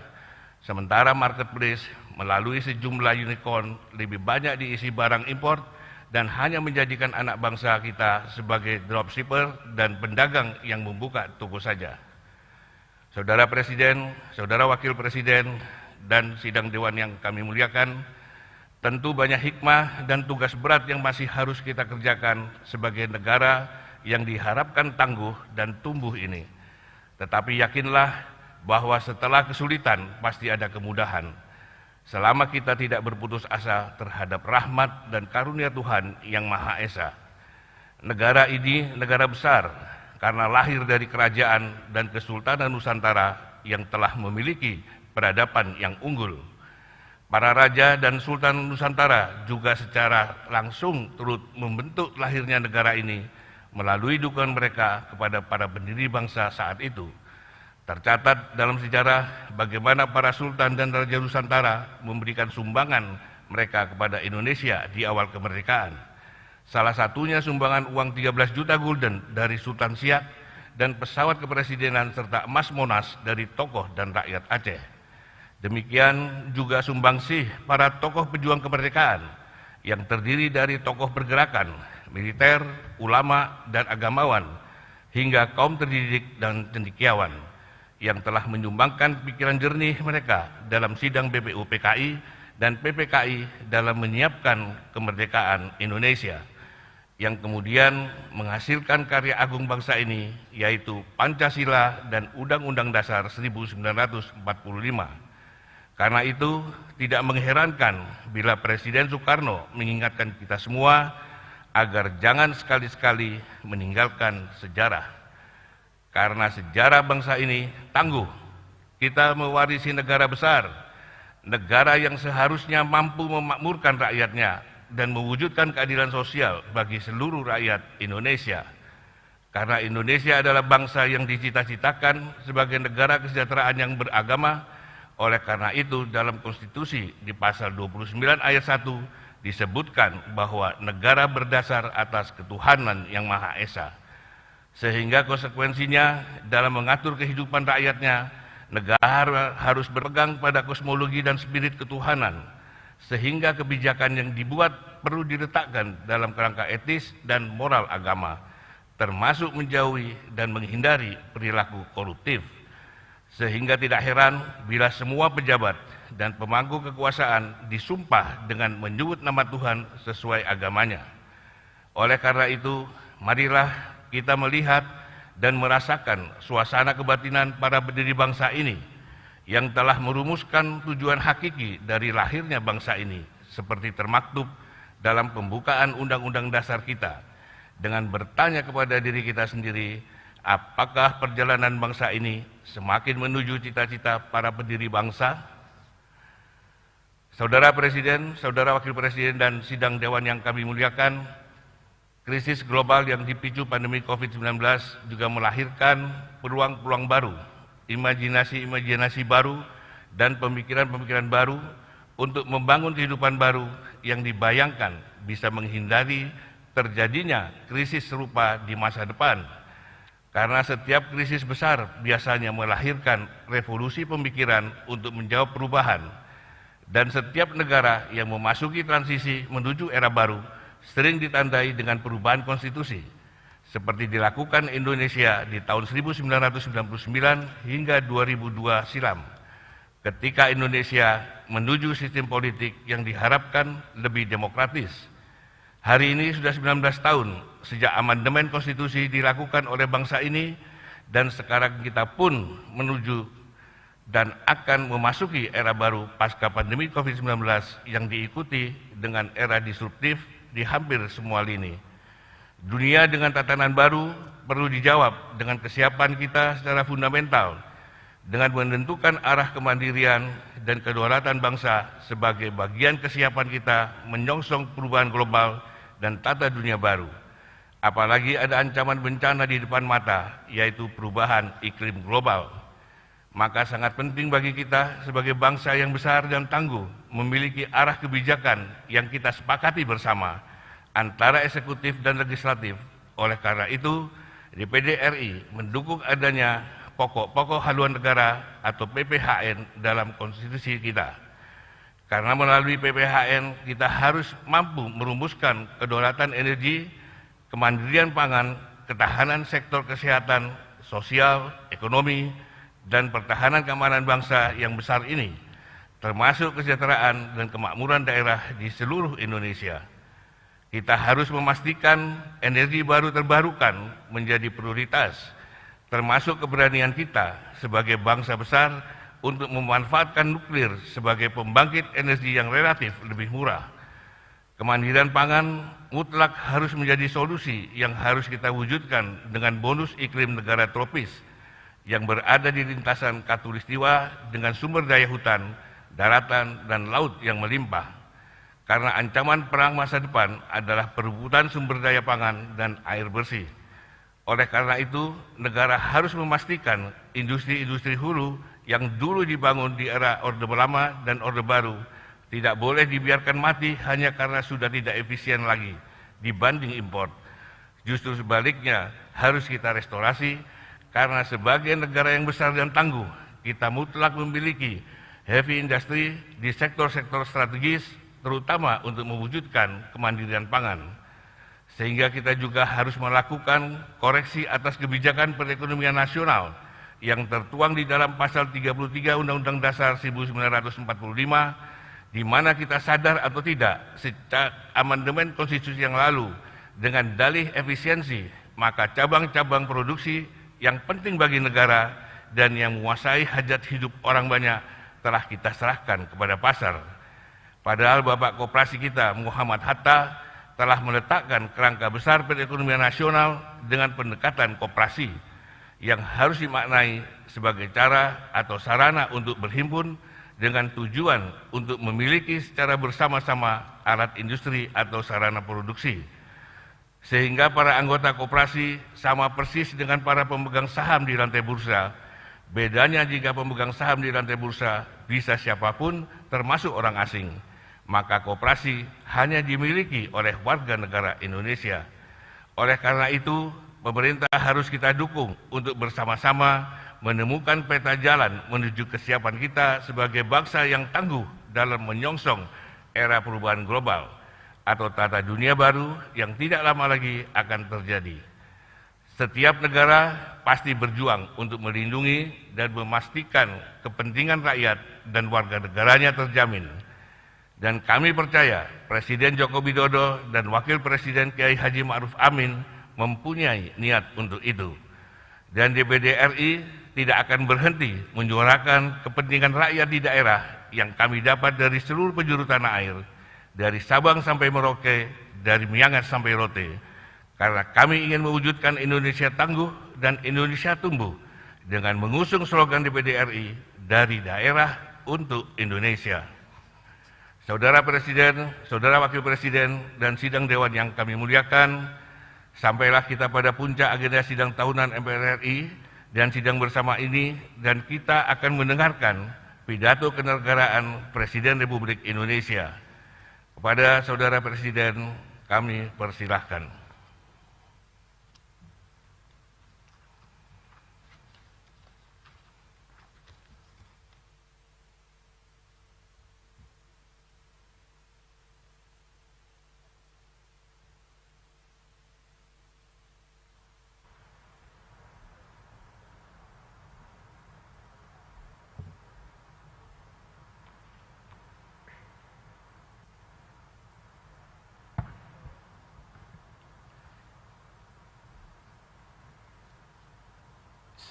Sementara marketplace melalui sejumlah unicorn lebih banyak diisi barang impor dan hanya menjadikan anak bangsa kita sebagai dropshipper dan pedagang yang membuka toko saja. Saudara Presiden, Saudara Wakil Presiden, dan sidang Dewan yang kami muliakan, tentu banyak hikmah dan tugas berat yang masih harus kita kerjakan sebagai negara yang diharapkan tangguh dan tumbuh ini. Tetapi yakinlah bahwa setelah kesulitan pasti ada kemudahan. Selama kita tidak berputus asa terhadap rahmat dan karunia Tuhan yang Maha Esa. Negara ini negara besar karena lahir dari kerajaan dan kesultanan Nusantara yang telah memiliki peradaban yang unggul. Para raja dan sultan Nusantara juga secara langsung turut membentuk lahirnya negara ini melalui dukungan mereka kepada para pendiri bangsa saat itu. Tercatat dalam sejarah bagaimana para sultan dan raja Nusantara memberikan sumbangan mereka kepada Indonesia di awal kemerdekaan. Salah satunya sumbangan uang 13 juta gulden dari Sultan Siak dan pesawat kepresidenan serta emas Monas dari tokoh dan rakyat Aceh. Demikian juga sumbangsih para tokoh pejuang kemerdekaan yang terdiri dari tokoh pergerakan, militer, ulama, dan agamawan, hingga kaum terdidik dan cendekiawan yang telah menyumbangkan pikiran jernih mereka dalam sidang BPU PKI dan PPKI dalam menyiapkan kemerdekaan Indonesia, yang kemudian menghasilkan karya agung bangsa ini, yaitu Pancasila dan Undang-Undang Dasar 1945. Karena itu, tidak mengherankan bila Presiden Soekarno mengingatkan kita semua agar jangan sekali-sekali meninggalkan sejarah. Karena sejarah bangsa ini tangguh, kita mewarisi negara besar, negara yang seharusnya mampu memakmurkan rakyatnya dan mewujudkan keadilan sosial bagi seluruh rakyat Indonesia. Karena Indonesia adalah bangsa yang dicita-citakan sebagai negara kesejahteraan yang beragama, oleh karena itu dalam konstitusi di pasal 29 ayat 1 disebutkan bahwa negara berdasar atas ketuhanan yang Maha Esa. Sehingga konsekuensinya dalam mengatur kehidupan rakyatnya, negara harus berpegang pada kosmologi dan spirit ketuhanan, sehingga kebijakan yang dibuat perlu diletakkan dalam kerangka etis dan moral agama, termasuk menjauhi dan menghindari perilaku koruptif. Sehingga tidak heran bila semua pejabat dan pemangku kekuasaan disumpah dengan menyebut nama Tuhan sesuai agamanya. Oleh karena itu, marilah kita melihat dan merasakan suasana kebatinan para pendiri bangsa ini yang telah merumuskan tujuan hakiki dari lahirnya bangsa ini, seperti termaktub dalam pembukaan Undang-Undang Dasar kita, dengan bertanya kepada diri kita sendiri, apakah perjalanan bangsa ini semakin menuju cita-cita para pendiri bangsa? Saudara Presiden, Saudara Wakil Presiden, dan sidang Dewan yang kami muliakan, krisis global yang dipicu pandemi COVID-19 juga melahirkan peluang-peluang baru, imajinasi-imajinasi baru, dan pemikiran-pemikiran baru untuk membangun kehidupan baru yang dibayangkan bisa menghindari terjadinya krisis serupa di masa depan. Karena setiap krisis besar biasanya melahirkan revolusi pemikiran untuk menjawab perubahan, dan setiap negara yang memasuki transisi menuju era baru sering ditandai dengan perubahan konstitusi, seperti dilakukan Indonesia di tahun 1999 hingga 2002 silam, ketika Indonesia menuju sistem politik yang diharapkan lebih demokratis. Hari ini sudah 19 tahun sejak amandemen konstitusi dilakukan oleh bangsa ini, dan sekarang kita pun menuju dan akan memasuki era baru pasca pandemi COVID-19 yang diikuti dengan era disruptif di hampir semua lini. Dunia dengan tatanan baru perlu dijawab dengan kesiapan kita secara fundamental, dengan menentukan arah kemandirian dan kedaulatan bangsa sebagai bagian kesiapan kita menyongsong perubahan global dan tata dunia baru. Apalagi ada ancaman bencana di depan mata, yaitu perubahan iklim global. Maka sangat penting bagi kita sebagai bangsa yang besar dan tangguh memiliki arah kebijakan yang kita sepakati bersama antara eksekutif dan legislatif. Oleh karena itu, DPD RI mendukung adanya pokok-pokok haluan negara atau PPHN dalam konstitusi kita. Karena melalui PPHN kita harus mampu merumuskan kedaulatan energi, kemandirian pangan, ketahanan sektor kesehatan, sosial, ekonomi, dan pertahanan keamanan bangsa yang besar ini, termasuk kesejahteraan dan kemakmuran daerah di seluruh Indonesia. Kita harus memastikan energi baru terbarukan menjadi prioritas, termasuk keberanian kita sebagai bangsa besar untuk memanfaatkan nuklir sebagai pembangkit energi yang relatif lebih murah. Kemandirian pangan mutlak harus menjadi solusi yang harus kita wujudkan dengan bonus iklim negara tropis yang berada di lintasan khatulistiwa dengan sumber daya hutan, daratan, dan laut yang melimpah. Karena ancaman perang masa depan adalah perebutan sumber daya pangan dan air bersih. Oleh karena itu, negara harus memastikan industri-industri hulu yang dulu dibangun di era Orde Lama dan Orde Baru tidak boleh dibiarkan mati hanya karena sudah tidak efisien lagi dibanding impor. Justru sebaliknya, harus kita restorasi, karena sebagai negara yang besar dan tangguh, kita mutlak memiliki heavy industry di sektor-sektor strategis, terutama untuk mewujudkan kemandirian pangan. Sehingga kita juga harus melakukan koreksi atas kebijakan perekonomian nasional yang tertuang di dalam pasal 33 Undang-Undang Dasar 1945, di mana kita sadar atau tidak, sejak amandemen konstitusi yang lalu, dengan dalih efisiensi, maka cabang-cabang produksi yang penting bagi negara dan yang menguasai hajat hidup orang banyak telah kita serahkan kepada pasar. Padahal Bapak Koperasi kita, Muhammad Hatta, telah meletakkan kerangka besar perekonomian nasional dengan pendekatan koperasi yang harus dimaknai sebagai cara atau sarana untuk berhimpun dengan tujuan untuk memiliki secara bersama-sama alat industri atau sarana produksi. Sehingga para anggota koperasi sama persis dengan para pemegang saham di lantai bursa. Bedanya jika pemegang saham di lantai bursa bisa siapapun termasuk orang asing, maka koperasi hanya dimiliki oleh warga negara Indonesia. Oleh karena itu, pemerintah harus kita dukung untuk bersama-sama menemukan peta jalan menuju kesiapan kita sebagai bangsa yang tangguh dalam menyongsong era perubahan global atau tata dunia baru yang tidak lama lagi akan terjadi. Setiap negara pasti berjuang untuk melindungi dan memastikan kepentingan rakyat dan warga negaranya terjamin. Dan kami percaya Presiden Joko Widodo dan Wakil Presiden Kiai Haji Ma'ruf Amin mempunyai niat untuk itu. Dan DPD RI tidak akan berhenti menyuarakan kepentingan rakyat di daerah yang kami dapat dari seluruh penjuru tanah air, dari Sabang sampai Merauke, dari Miangas sampai Rote. Karena kami ingin mewujudkan Indonesia tangguh dan Indonesia tumbuh dengan mengusung slogan DPD RI, dari daerah untuk Indonesia. Saudara Presiden, Saudara Wakil Presiden, dan sidang Dewan yang kami muliakan, sampailah kita pada puncak agenda sidang tahunan MPR RI dan sidang bersama ini, dan kita akan mendengarkan pidato kenegaraan Presiden Republik Indonesia. Kepada Saudara Presiden, kami persilahkan.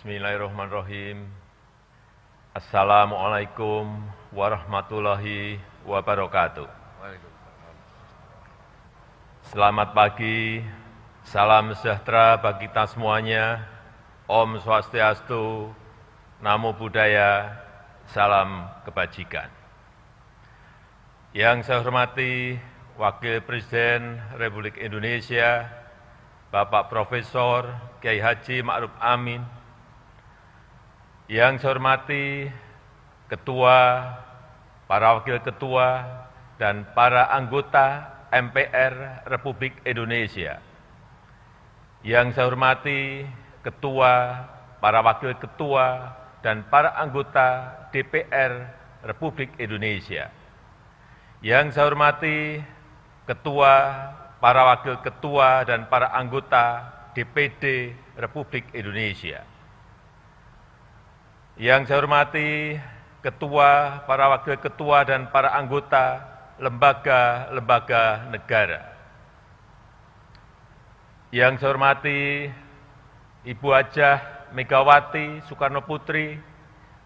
Bismillahirrahmanirrahim. Assalamualaikum warahmatullahi wabarakatuh. Selamat pagi, salam sejahtera bagi kita semuanya. Om Swastiastu, Namo Buddhaya, salam kebajikan. Yang saya hormati Wakil Presiden Republik Indonesia, Bapak Profesor Kiai Haji Ma'ruf Amin. Yang saya hormati Ketua, para Wakil Ketua, dan para anggota MPR Republik Indonesia. Yang saya hormati Ketua, para Wakil Ketua, dan para anggota DPR Republik Indonesia. Yang saya hormati Ketua, para Wakil Ketua, dan para anggota DPD Republik Indonesia. Yang saya hormati Ketua, para Wakil Ketua, dan para anggota lembaga-lembaga negara. Yang saya hormati Ibu Hajah Megawati Soekarno Putri,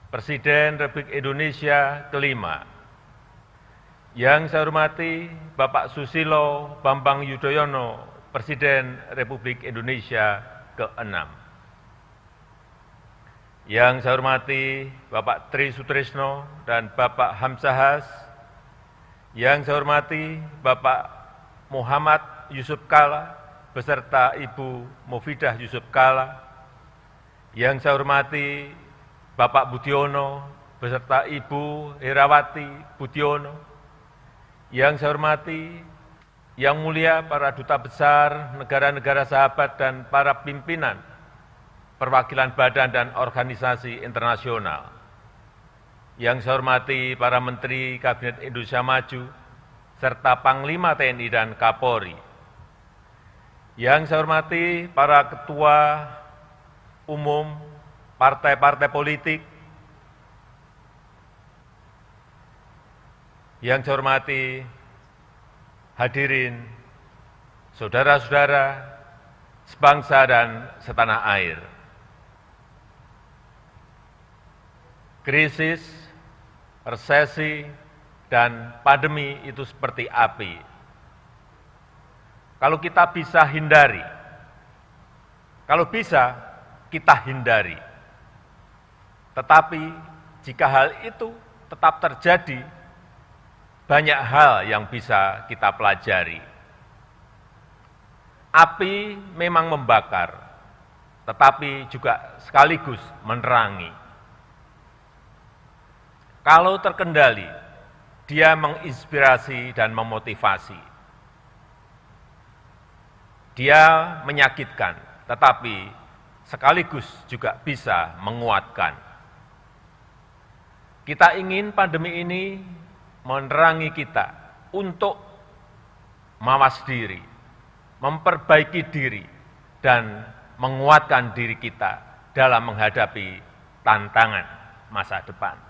Presiden Republik Indonesia kelima. Yang saya hormati Bapak Susilo Bambang Yudhoyono, Presiden Republik Indonesia ke-6. Yang saya hormati Bapak Tri Sutrisno dan Bapak Hamzahas. Yang saya hormati Bapak Muhammad Yusuf Kalla beserta Ibu Mufidah Yusuf Kalla. Yang saya hormati Bapak Budiono beserta Ibu Herawati Budiono. Yang saya hormati Yang Mulia para Duta Besar negara-negara sahabat dan para pimpinan perwakilan badan dan organisasi internasional. yang saya hormati para Menteri Kabinet Indonesia Maju, serta Panglima TNI dan Kapolri, yang saya hormati para Ketua Umum partai-partai politik, yang saya hormati hadirin saudara-saudara sebangsa dan setanah air. Krisis, resesi, dan pandemi itu seperti api. Kalau kita bisa hindari, kalau bisa kita hindari. Tetapi jika hal itu tetap terjadi, banyak hal yang bisa kita pelajari. Api memang membakar, tetapi juga sekaligus menerangi. Kalau terkendali, dia menginspirasi dan memotivasi. Dia menyakitkan, tetapi sekaligus juga bisa menguatkan. Kita ingin pandemi ini menerangi kita untuk mawas diri, memperbaiki diri, dan menguatkan diri kita dalam menghadapi tantangan masa depan.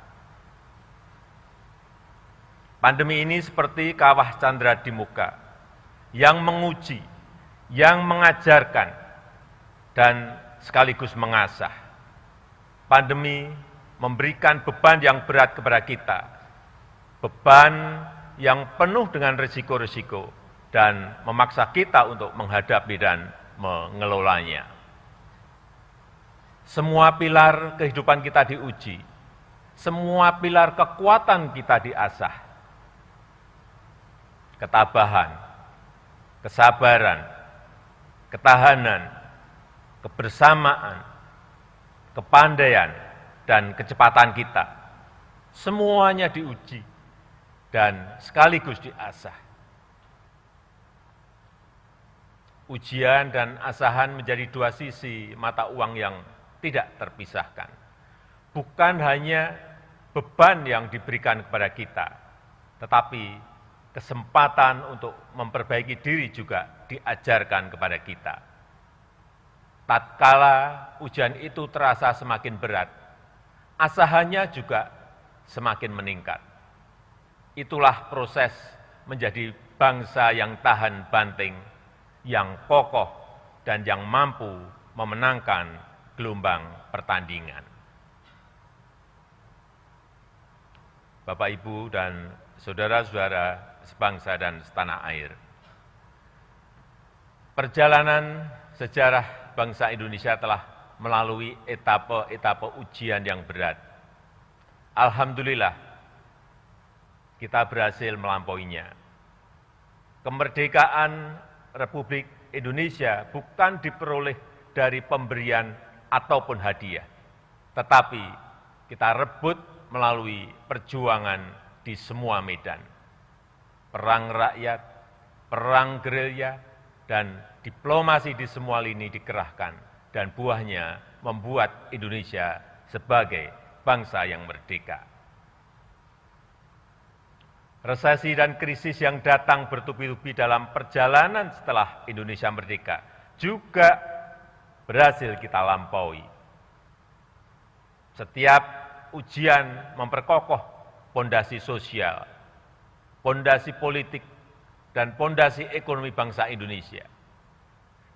Pandemi ini seperti kawah candra di muka, yang menguji, yang mengajarkan, dan sekaligus mengasah. Pandemi memberikan beban yang berat kepada kita, beban yang penuh dengan risiko-risiko, dan memaksa kita untuk menghadapi dan mengelolanya. Semua pilar kehidupan kita diuji, semua pilar kekuatan kita diasah. Ketabahan, kesabaran, ketahanan, kebersamaan, kepandaian, dan kecepatan kita, semuanya diuji dan sekaligus diasah. Ujian dan asahan menjadi dua sisi mata uang yang tidak terpisahkan. Bukan hanya beban yang diberikan kepada kita, tetapi kesempatan untuk memperbaiki diri juga diajarkan kepada kita. Tatkala ujian itu terasa semakin berat, asahannya juga semakin meningkat. Itulah proses menjadi bangsa yang tahan banting, yang kokoh, dan yang mampu memenangkan gelombang pertandingan. Bapak, Ibu, dan saudara-saudara sebangsa dan setanah air. Perjalanan sejarah bangsa Indonesia telah melalui etapa-etapa ujian yang berat. Alhamdulillah, kita berhasil melampauinya. Kemerdekaan Republik Indonesia bukan diperoleh dari pemberian ataupun hadiah, tetapi kita rebut melalui perjuangan di semua medan. Perang rakyat, perang gerilya, dan diplomasi di semua lini dikerahkan, dan buahnya membuat Indonesia sebagai bangsa yang merdeka. Resesi dan krisis yang datang bertubi-tubi dalam perjalanan setelah Indonesia merdeka juga berhasil kita lampaui. Setiap ujian memperkokoh pondasi sosial, pondasi politik, dan pondasi ekonomi bangsa Indonesia.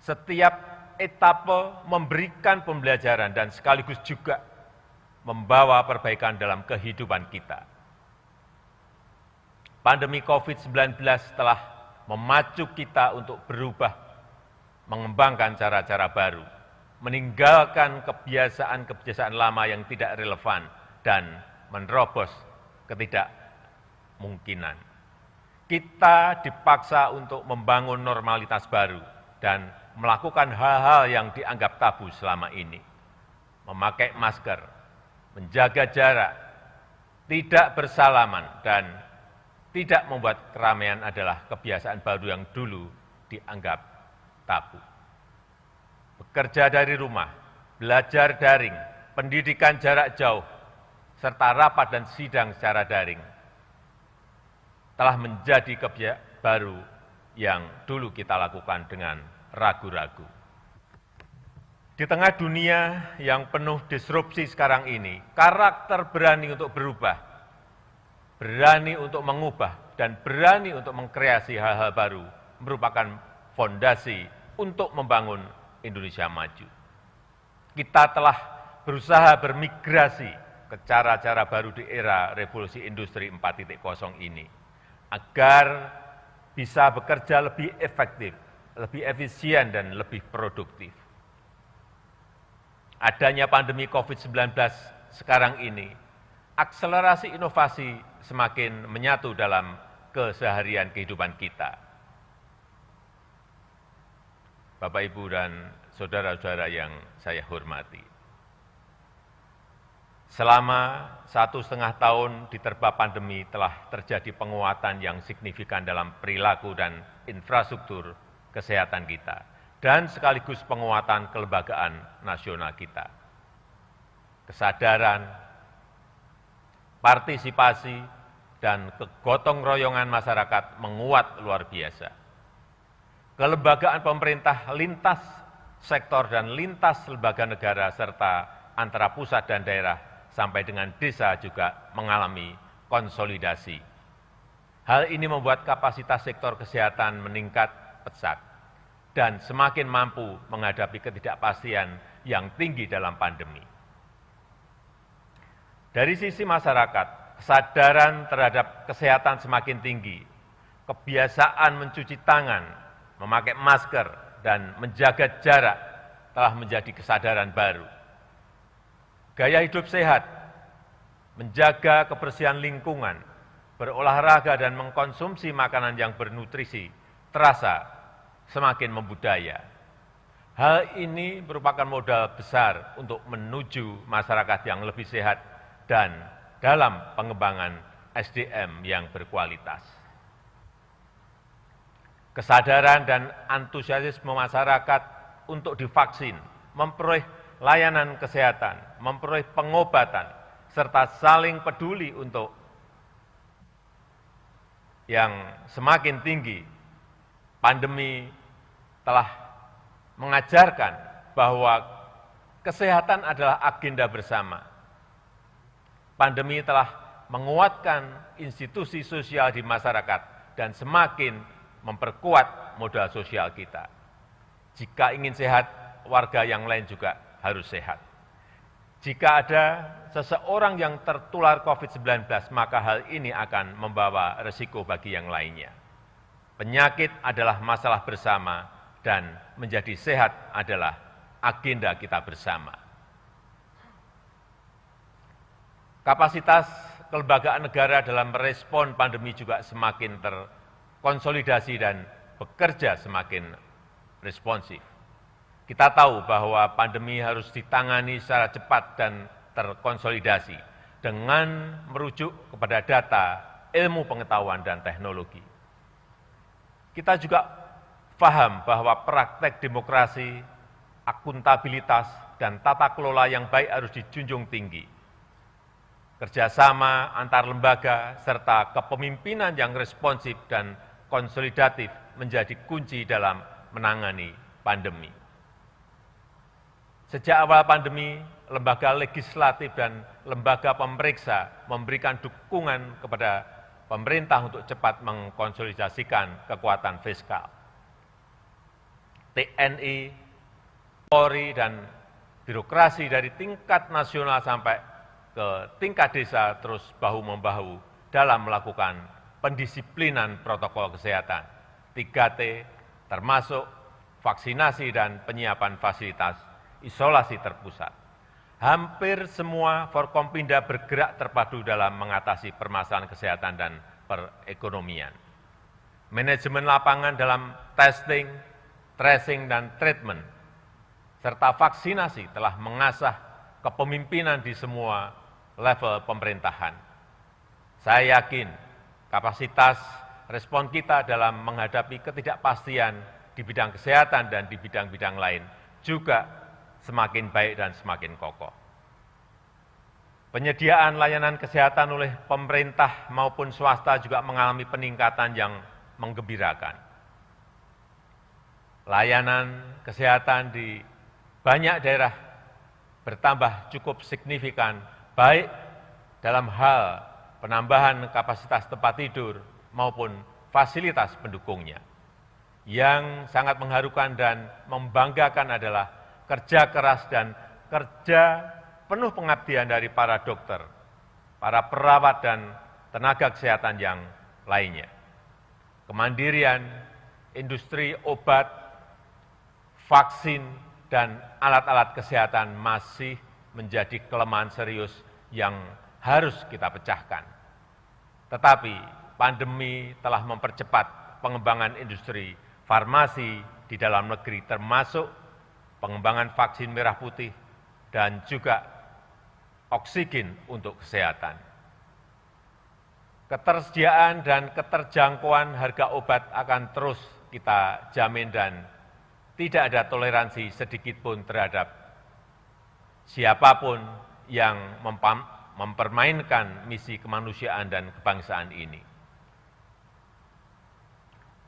Setiap etapa memberikan pembelajaran dan sekaligus juga membawa perbaikan dalam kehidupan kita. Pandemi COVID-19 telah memacu kita untuk berubah, mengembangkan cara-cara baru, meninggalkan kebiasaan-kebiasaan lama yang tidak relevan, dan menerobos ketidakmungkinan. Kita dipaksa untuk membangun normalitas baru dan melakukan hal-hal yang dianggap tabu selama ini. Memakai masker, menjaga jarak, tidak bersalaman, dan tidak membuat keramaian adalah kebiasaan baru yang dulu dianggap tabu. Bekerja dari rumah, belajar daring, pendidikan jarak jauh, serta rapat dan sidang secara daring telah menjadi kebiasaan baru yang dulu kita lakukan dengan ragu-ragu. Di tengah dunia yang penuh disrupsi sekarang ini, karakter berani untuk berubah, berani untuk mengubah, dan berani untuk mengkreasi hal-hal baru merupakan fondasi untuk membangun Indonesia maju. Kita telah berusaha bermigrasi ke cara-cara baru di era revolusi industri 4.0 ini, agar bisa bekerja lebih efektif, lebih efisien, dan lebih produktif. Adanya pandemi COVID-19 sekarang ini, akselerasi inovasi semakin menyatu dalam keseharian kehidupan kita. Bapak, Ibu, dan saudara-saudara yang saya hormati. Selama 1,5 tahun diterpa pandemi telah terjadi penguatan yang signifikan dalam perilaku dan infrastruktur kesehatan kita, dan sekaligus penguatan kelembagaan nasional kita. Kesadaran, partisipasi, dan kegotong royongan masyarakat menguat luar biasa. Kelembagaan pemerintah lintas sektor dan lintas lembaga negara serta antara pusat dan daerah sampai dengan desa juga mengalami konsolidasi. Hal ini membuat kapasitas sektor kesehatan meningkat pesat dan semakin mampu menghadapi ketidakpastian yang tinggi dalam pandemi. Dari sisi masyarakat, kesadaran terhadap kesehatan semakin tinggi, kebiasaan mencuci tangan, memakai masker, dan menjaga jarak telah menjadi kesadaran baru. Gaya hidup sehat, menjaga kebersihan lingkungan, berolahraga dan mengkonsumsi makanan yang bernutrisi terasa semakin membudaya. Hal ini merupakan modal besar untuk menuju masyarakat yang lebih sehat dan dalam pengembangan SDM yang berkualitas. Kesadaran dan antusiasme masyarakat untuk divaksin, memperoleh layanan kesehatan, memperoleh pengobatan, serta saling peduli untuk yang semakin tinggi. Pandemi telah mengajarkan bahwa kesehatan adalah agenda bersama. Pandemi telah menguatkan institusi sosial di masyarakat dan semakin memperkuat modal sosial kita. Jika ingin sehat, warga yang lain juga harus sehat. Jika ada seseorang yang tertular COVID-19, maka hal ini akan membawa resiko bagi yang lainnya. Penyakit adalah masalah bersama dan menjadi sehat adalah agenda kita bersama. Kapasitas kelembagaan negara dalam merespon pandemi juga semakin terkonsolidasi dan bekerja semakin responsif. Kita tahu bahwa pandemi harus ditangani secara cepat dan terkonsolidasi dengan merujuk kepada data, ilmu pengetahuan, dan teknologi. Kita juga paham bahwa praktek demokrasi, akuntabilitas, dan tata kelola yang baik harus dijunjung tinggi. Kerjasama antar lembaga serta kepemimpinan yang responsif dan konsolidatif menjadi kunci dalam menangani pandemi. Sejak awal pandemi, lembaga legislatif dan lembaga pemeriksa memberikan dukungan kepada pemerintah untuk cepat mengkonsolidasikan kekuatan fiskal. TNI, Polri, dan birokrasi dari tingkat nasional sampai ke tingkat desa terus bahu-membahu dalam melakukan pendisiplinan protokol kesehatan, 3T, termasuk vaksinasi dan penyiapan fasilitas isolasi terpusat. Hampir semua Forkompinda bergerak terpadu dalam mengatasi permasalahan kesehatan dan perekonomian. Manajemen lapangan dalam testing, tracing, dan treatment, serta vaksinasi telah mengasah kepemimpinan di semua level pemerintahan. Saya yakin kapasitas respon kita dalam menghadapi ketidakpastian di bidang kesehatan dan di bidang-bidang lain juga semakin baik dan semakin kokoh. Penyediaan layanan kesehatan oleh pemerintah maupun swasta juga mengalami peningkatan yang menggembirakan. Layanan kesehatan di banyak daerah bertambah cukup signifikan, baik dalam hal penambahan kapasitas tempat tidur maupun fasilitas pendukungnya. Yang sangat mengharukan dan membanggakan adalah kerja keras dan kerja penuh pengabdian dari para dokter, para perawat dan tenaga kesehatan yang lainnya. Kemandirian industri obat, vaksin, dan alat-alat kesehatan masih menjadi kelemahan serius yang harus kita pecahkan. Tetapi pandemi telah mempercepat pengembangan industri farmasi di dalam negeri, termasuk pengembangan vaksin merah putih dan juga oksigen untuk kesehatan. Ketersediaan dan keterjangkauan harga obat akan terus kita jamin dan tidak ada toleransi sedikitpun terhadap siapapun yang mempermainkan misi kemanusiaan dan kebangsaan ini.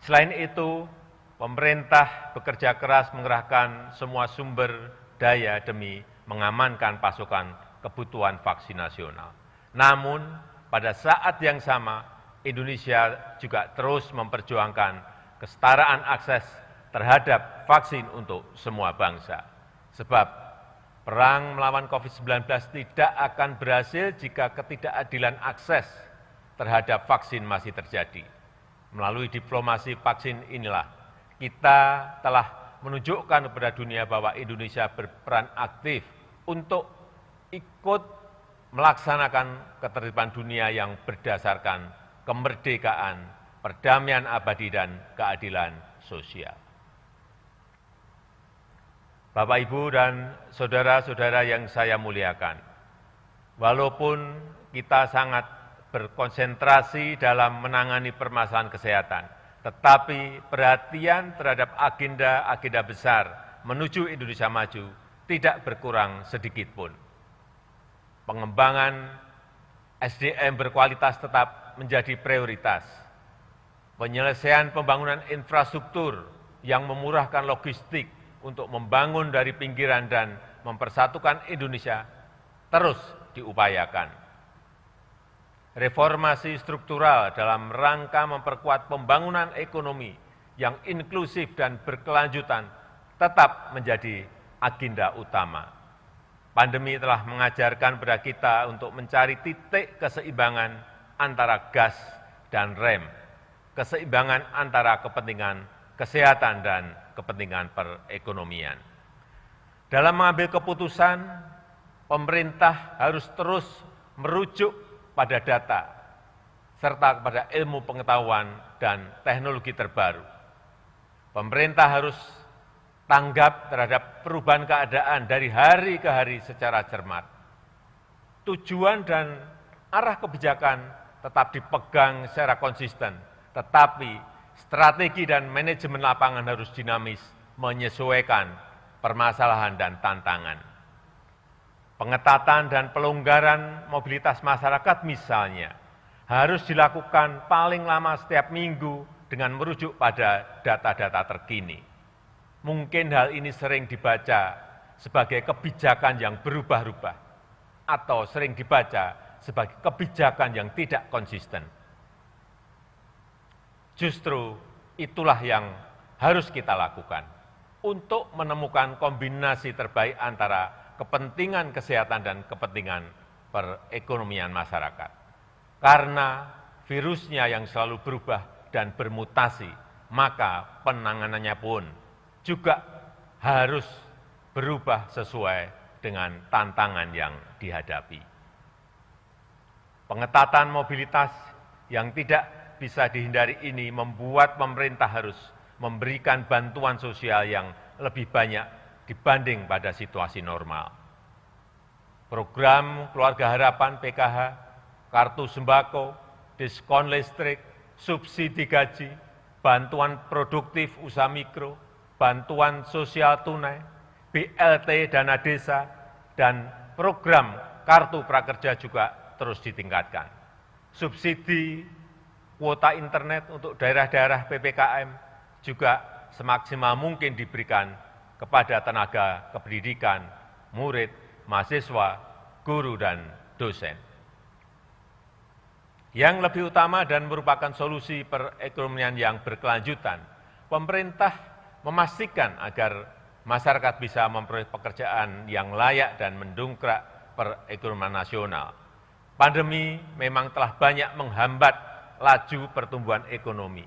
Selain itu, pemerintah bekerja keras mengerahkan semua sumber daya demi mengamankan pasokan kebutuhan vaksin nasional. Namun, pada saat yang sama, Indonesia juga terus memperjuangkan kesetaraan akses terhadap vaksin untuk semua bangsa. Sebab perang melawan COVID-19 tidak akan berhasil jika ketidakadilan akses terhadap vaksin masih terjadi. Melalui diplomasi vaksin inilah kita telah menunjukkan kepada dunia bahwa Indonesia berperan aktif untuk ikut melaksanakan ketertiban dunia yang berdasarkan kemerdekaan, perdamaian abadi, dan keadilan sosial. Bapak, Ibu, dan saudara-saudara yang saya muliakan, walaupun kita sangat berkonsentrasi dalam menangani permasalahan kesehatan, tetapi perhatian terhadap agenda-agenda besar menuju Indonesia maju tidak berkurang sedikitpun. Pengembangan SDM berkualitas tetap menjadi prioritas. Penyelesaian pembangunan infrastruktur yang memurahkan logistik untuk membangun dari pinggiran dan mempersatukan Indonesia terus diupayakan. Reformasi struktural dalam rangka memperkuat pembangunan ekonomi yang inklusif dan berkelanjutan tetap menjadi agenda utama. Pandemi telah mengajarkan kepada kita untuk mencari titik keseimbangan antara gas dan rem, keseimbangan antara kepentingan kesehatan dan kepentingan perekonomian. Dalam mengambil keputusan, pemerintah harus terus merujuk pada data, serta kepada ilmu pengetahuan dan teknologi terbaru. Pemerintah harus tanggap terhadap perubahan keadaan dari hari ke hari secara cermat. Tujuan dan arah kebijakan tetap dipegang secara konsisten, tetapi strategi dan manajemen lapangan harus dinamis, menyesuaikan permasalahan dan tantangan. Pengetatan dan pelonggaran mobilitas masyarakat misalnya harus dilakukan paling lama setiap minggu dengan merujuk pada data-data terkini. Mungkin hal ini sering dibaca sebagai kebijakan yang berubah-ubah atau sering dibaca sebagai kebijakan yang tidak konsisten. Justru itulah yang harus kita lakukan untuk menemukan kombinasi terbaik antara kepentingan kesehatan dan kepentingan perekonomian masyarakat. Karena virusnya yang selalu berubah dan bermutasi, maka penanganannya pun juga harus berubah sesuai dengan tantangan yang dihadapi. Pengetatan mobilitas yang tidak bisa dihindari ini membuat pemerintah harus memberikan bantuan sosial yang lebih banyak dibanding pada situasi normal. Program Keluarga Harapan PKH, kartu sembako, diskon listrik, subsidi gaji, bantuan produktif usaha mikro, bantuan sosial tunai, BLT dana desa, dan program kartu prakerja juga terus ditingkatkan. Subsidi kuota internet untuk daerah-daerah PPKM juga semaksimal mungkin diberikan kepada tenaga kependidikan, murid, mahasiswa, guru, dan dosen. Yang lebih utama dan merupakan solusi perekonomian yang berkelanjutan, pemerintah memastikan agar masyarakat bisa memperoleh pekerjaan yang layak dan mendongkrak perekonomian nasional. Pandemi memang telah banyak menghambat laju pertumbuhan ekonomi,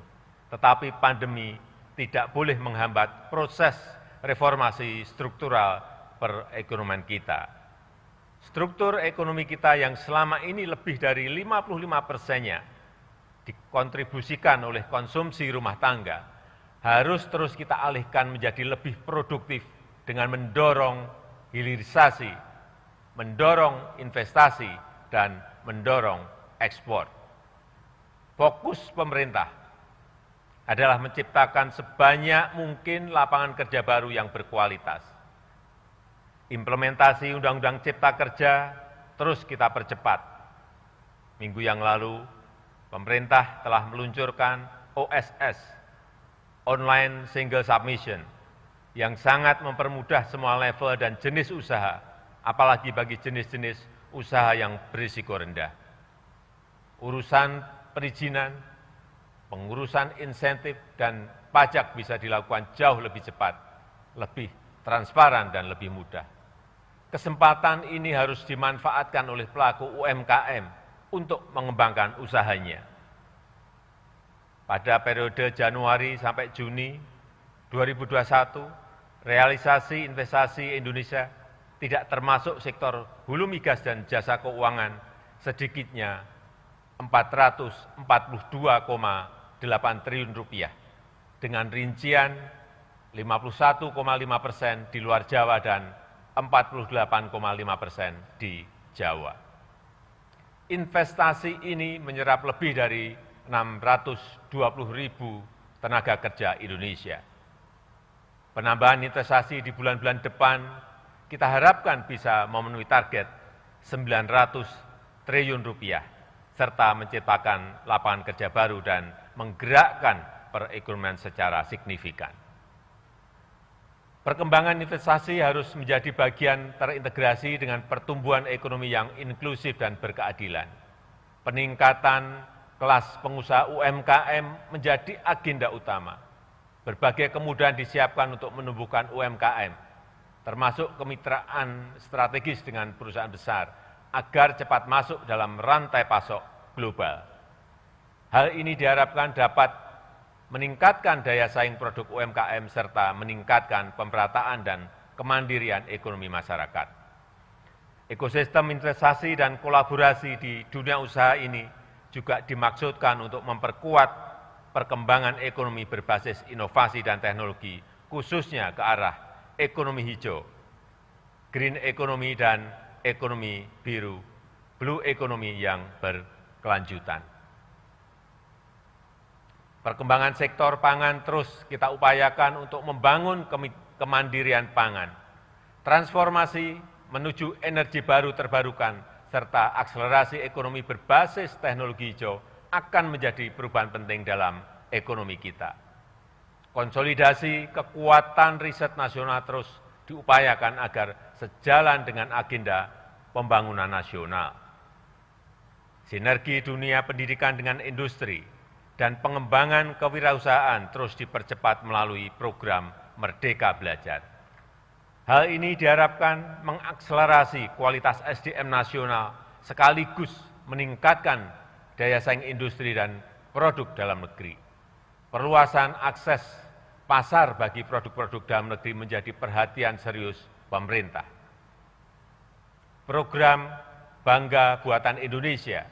tetapi pandemi tidak boleh menghambat proses reformasi struktural perekonomian kita. Struktur ekonomi kita yang selama ini lebih dari 55%-nya dikontribusikan oleh konsumsi rumah tangga, harus terus kita alihkan menjadi lebih produktif dengan mendorong hilirisasi, mendorong investasi, dan mendorong ekspor. Fokus pemerintah adalah menciptakan sebanyak mungkin lapangan kerja baru yang berkualitas. Implementasi Undang-Undang Cipta Kerja terus kita percepat. Minggu yang lalu, pemerintah telah meluncurkan OSS, Online Single Submission, yang sangat mempermudah semua level dan jenis usaha, apalagi bagi jenis-jenis usaha yang berisiko rendah. Urusan perizinan, pengurusan insentif, dan pajak bisa dilakukan jauh lebih cepat, lebih transparan, dan lebih mudah. Kesempatan ini harus dimanfaatkan oleh pelaku UMKM untuk mengembangkan usahanya. Pada periode Januari sampai Juni 2021, realisasi investasi Indonesia tidak termasuk sektor hulu migas dan jasa keuangan sedikitnya 442,8 triliun rupiah, dengan rincian 51,5% di luar Jawa dan 48,5% di Jawa. Investasi ini menyerap lebih dari 620.000 tenaga kerja Indonesia. Penambahan investasi di bulan-bulan depan kita harapkan bisa memenuhi target 900 triliun rupiah, serta menciptakan lapangan kerja baru dan menggerakkan perekonomian secara signifikan. Perkembangan investasi harus menjadi bagian terintegrasi dengan pertumbuhan ekonomi yang inklusif dan berkeadilan. Peningkatan kelas pengusaha UMKM menjadi agenda utama. Berbagai kemudahan disiapkan untuk menumbuhkan UMKM, termasuk kemitraan strategis dengan perusahaan besar, agar cepat masuk dalam rantai pasok global. Hal ini diharapkan dapat meningkatkan daya saing produk UMKM serta meningkatkan pemerataan dan kemandirian ekonomi masyarakat. Ekosistem investasi dan kolaborasi di dunia usaha ini juga dimaksudkan untuk memperkuat perkembangan ekonomi berbasis inovasi dan teknologi, khususnya ke arah ekonomi hijau, green economy, dan ekonomi biru, blue economy yang berkelanjutan. Perkembangan sektor pangan terus kita upayakan untuk membangun kemandirian pangan, transformasi menuju energi baru terbarukan, serta akselerasi ekonomi berbasis teknologi hijau akan menjadi perubahan penting dalam ekonomi kita. Konsolidasi kekuatan riset nasional terus diupayakan agar sejalan dengan agenda pembangunan nasional. Sinergi dunia pendidikan dengan industri dan pengembangan kewirausahaan terus dipercepat melalui program Merdeka Belajar. Hal ini diharapkan mengakselerasi kualitas SDM nasional sekaligus meningkatkan daya saing industri dan produk dalam negeri. Perluasan akses pasar bagi produk-produk dalam negeri menjadi perhatian serius pemerintah. Program Bangga Buatan Indonesia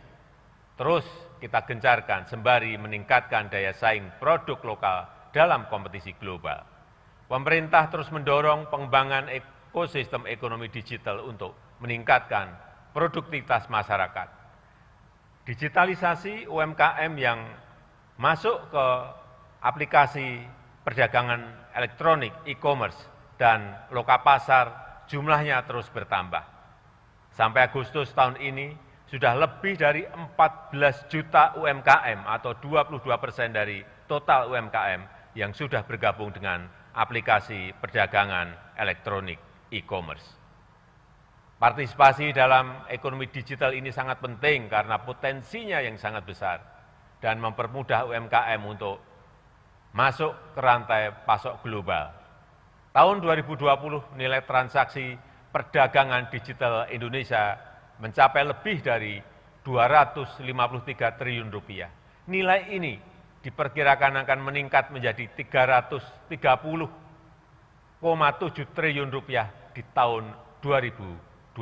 terus kita gencarkan sembari meningkatkan daya saing produk lokal dalam kompetisi global. Pemerintah terus mendorong pengembangan ekosistem ekonomi digital untuk meningkatkan produktivitas masyarakat. Digitalisasi UMKM yang masuk ke aplikasi perdagangan elektronik, e-commerce, dan lokapasar jumlahnya terus bertambah. Sampai Agustus tahun ini, sudah lebih dari 14 juta UMKM atau 22% dari total UMKM yang sudah bergabung dengan aplikasi perdagangan elektronik e-commerce. Partisipasi dalam ekonomi digital ini sangat penting karena potensinya yang sangat besar dan mempermudah UMKM untuk masuk ke rantai pasok global. Tahun 2020 nilai transaksi perdagangan digital Indonesia mencapai lebih dari 253 triliun rupiah. Nilai ini diperkirakan akan meningkat menjadi 330,7 triliun rupiah di tahun 2021.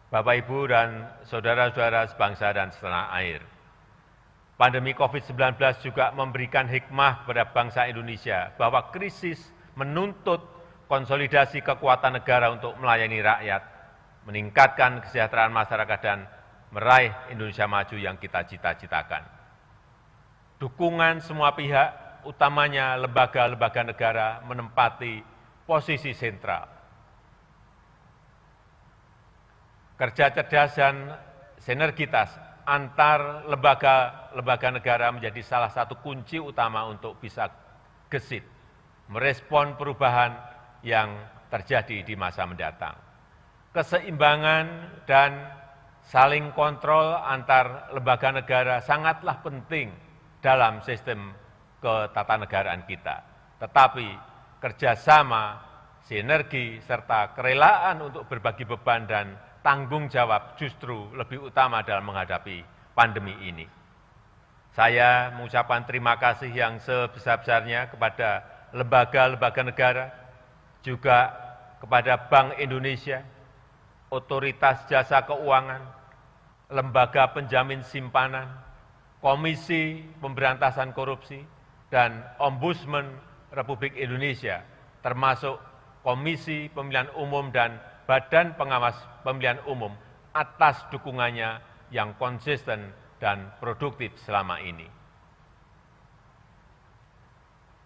Bapak, Ibu, dan saudara-saudara sebangsa dan setanah air, pandemi COVID-19 juga memberikan hikmah kepada bangsa Indonesia bahwa krisis menuntut konsolidasi kekuatan negara untuk melayani rakyat, meningkatkan kesejahteraan masyarakat, dan meraih Indonesia maju yang kita cita-citakan. Dukungan semua pihak, utamanya lembaga-lembaga negara, menempati posisi sentral. Kerja cerdas dan sinergitas antar lembaga negara menjadi salah satu kunci utama untuk bisa gesit merespon perubahan yang terjadi di masa mendatang. Keseimbangan dan saling kontrol antar lembaga negara sangatlah penting dalam sistem ketatanegaraan kita. Tetapi kerjasama, sinergi, serta kerelaan untuk berbagi beban dan tanggung jawab justru lebih utama dalam menghadapi pandemi ini. Saya mengucapkan terima kasih yang sebesar-besarnya kepada lembaga-lembaga negara, juga kepada Bank Indonesia, Otoritas Jasa Keuangan, Lembaga Penjamin Simpanan, Komisi Pemberantasan Korupsi, dan Ombudsman Republik Indonesia, termasuk Komisi Pemilihan Umum dan Badan Pengawas Pemilihan Umum atas dukungannya yang konsisten dan produktif selama ini.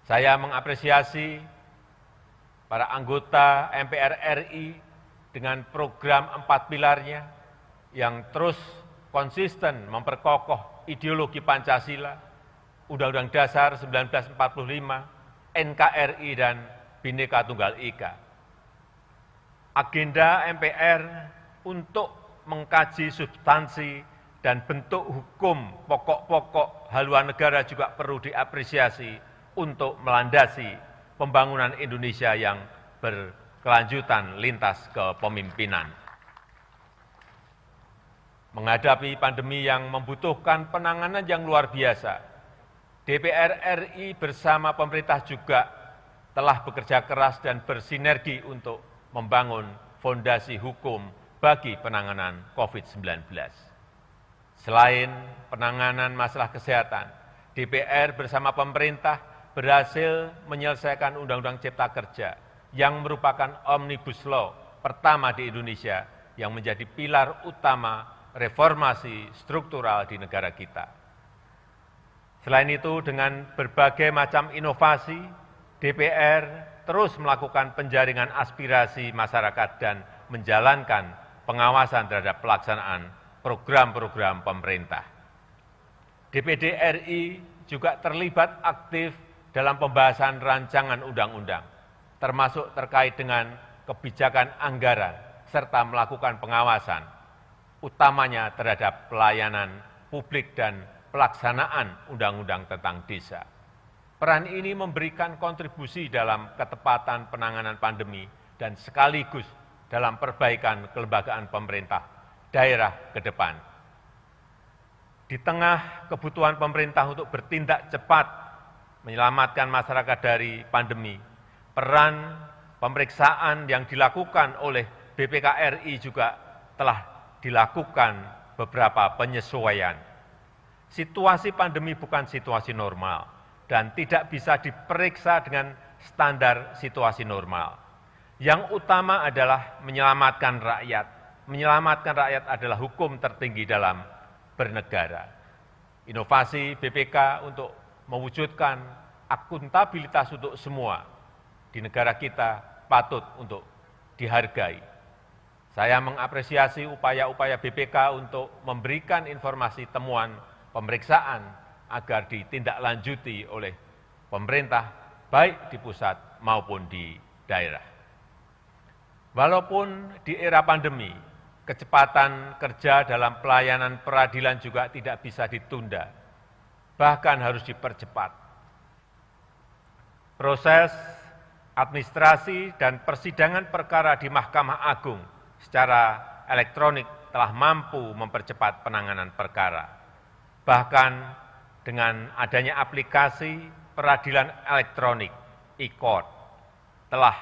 Saya mengapresiasi para anggota MPR RI dengan program 4 pilarnya yang terus konsisten memperkokoh ideologi Pancasila, Undang-Undang Dasar 1945, NKRI, dan Bhinneka Tunggal Ika. Agenda MPR untuk mengkaji substansi dan bentuk hukum pokok-pokok haluan negara juga perlu diapresiasi untuk melandasi pembangunan Indonesia yang berkelanjutan lintas kepemimpinan. Menghadapi pandemi yang membutuhkan penanganan yang luar biasa, DPR RI bersama pemerintah juga telah bekerja keras dan bersinergi untuk membangun fondasi hukum bagi penanganan COVID-19. Selain penanganan masalah kesehatan, DPR bersama pemerintah berhasil menyelesaikan Undang-Undang Cipta Kerja yang merupakan Omnibus Law pertama di Indonesia yang menjadi pilar utama reformasi struktural di negara kita. Selain itu, dengan berbagai macam inovasi, DPR terus melakukan penjaringan aspirasi masyarakat dan menjalankan pengawasan terhadap pelaksanaan program-program pemerintah. DPD RI juga terlibat aktif dalam pembahasan rancangan undang-undang, termasuk terkait dengan kebijakan anggaran, serta melakukan pengawasan, utamanya terhadap pelayanan publik dan pelaksanaan undang-undang tentang desa. Peran ini memberikan kontribusi dalam ketepatan penanganan pandemi dan sekaligus dalam perbaikan kelembagaan pemerintah daerah ke depan. Di tengah kebutuhan pemerintah untuk bertindak cepat menyelamatkan masyarakat dari pandemi, peran pemeriksaan yang dilakukan oleh BPK RI juga telah dilakukan beberapa penyesuaian. Situasi pandemi bukan situasi normal dan tidak bisa diperiksa dengan standar situasi normal. Yang utama adalah menyelamatkan rakyat. Menyelamatkan rakyat adalah hukum tertinggi dalam bernegara. Inovasi BPK untuk mewujudkan akuntabilitas untuk semua di negara kita patut untuk dihargai. Saya mengapresiasi upaya-upaya BPK untuk memberikan informasi temuan pemeriksaan agar ditindaklanjuti oleh pemerintah, baik di pusat maupun di daerah. Walaupun di era pandemi, kecepatan kerja dalam pelayanan peradilan juga tidak bisa ditunda, bahkan harus dipercepat. Proses administrasi dan persidangan perkara di Mahkamah Agung secara elektronik telah mampu mempercepat penanganan perkara. Bahkan dengan adanya aplikasi peradilan elektronik e-court telah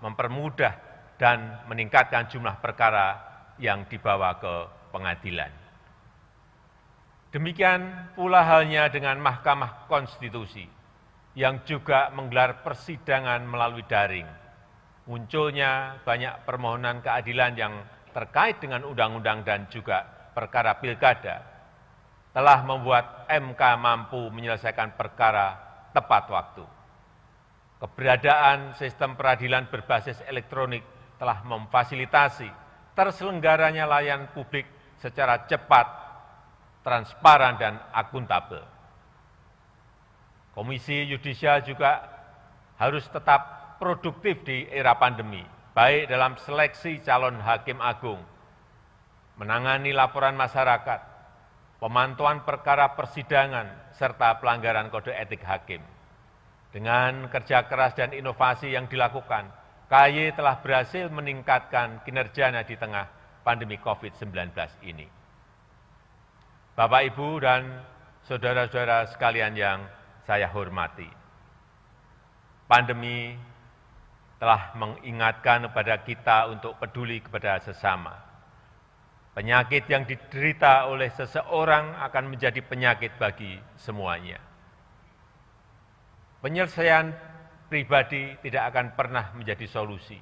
mempermudah dan meningkatkan jumlah perkara yang dibawa ke pengadilan. Demikian pula halnya dengan Mahkamah Konstitusi yang juga menggelar persidangan melalui daring. Munculnya banyak permohonan keadilan yang terkait dengan undang-undang dan juga perkara pilkada telah membuat MK mampu menyelesaikan perkara tepat waktu. Keberadaan sistem peradilan berbasis elektronik telah memfasilitasi terselenggaranya layanan publik secara cepat, transparan, dan akuntabel. Komisi Yudisial juga harus tetap produktif di era pandemi, baik dalam seleksi calon hakim agung, menangani laporan masyarakat, pemantauan perkara persidangan, serta pelanggaran kode etik hakim. Dengan kerja keras dan inovasi yang dilakukan, KAY telah berhasil meningkatkan kinerjanya di tengah pandemi COVID-19 ini. Bapak, Ibu, dan saudara-saudara sekalian yang saya hormati, pandemi telah mengingatkan kepada kita untuk peduli kepada sesama. Penyakit yang diderita oleh seseorang akan menjadi penyakit bagi semuanya. Penyelesaian pribadi tidak akan pernah menjadi solusi.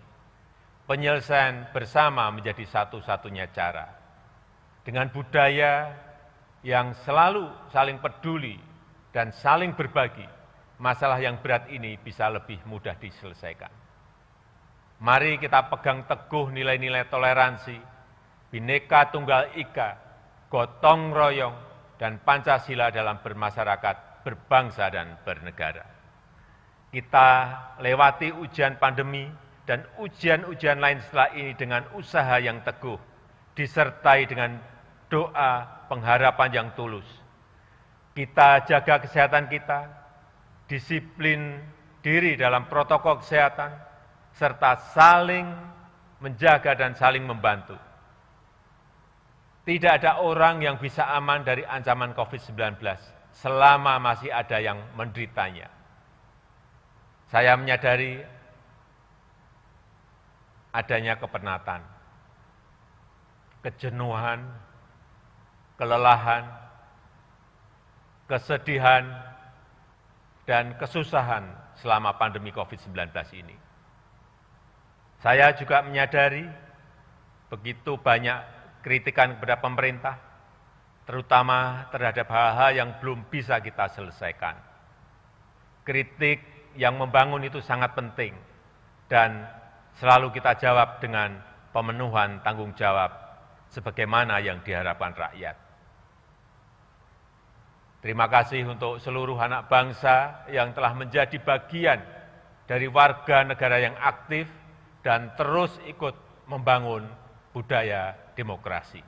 Penyelesaian bersama menjadi satu-satunya cara. Dengan budaya yang selalu saling peduli dan saling berbagi, masalah yang berat ini bisa lebih mudah diselesaikan. Mari kita pegang teguh nilai-nilai toleransi, Bhinneka Tunggal Ika, gotong royong, dan Pancasila dalam bermasyarakat, berbangsa, dan bernegara. Kita lewati ujian pandemi dan ujian-ujian lain setelah ini dengan usaha yang teguh, disertai dengan doa pengharapan yang tulus. Kita jaga kesehatan kita, disiplin diri dalam protokol kesehatan, serta saling menjaga dan saling membantu. Tidak ada orang yang bisa aman dari ancaman COVID-19 selama masih ada yang menderitanya. Saya menyadari adanya kepenatan, kejenuhan, kelelahan, kesedihan, dan kesusahan selama pandemi COVID-19 ini. Saya juga menyadari begitu banyak kritikan kepada pemerintah, terutama terhadap hal-hal yang belum bisa kita selesaikan. Kritik yang membangun itu sangat penting dan selalu kita jawab dengan pemenuhan tanggung jawab sebagaimana yang diharapkan rakyat. Terima kasih untuk seluruh anak bangsa yang telah menjadi bagian dari warga negara yang aktif dan terus ikut membangun budaya demokrasi.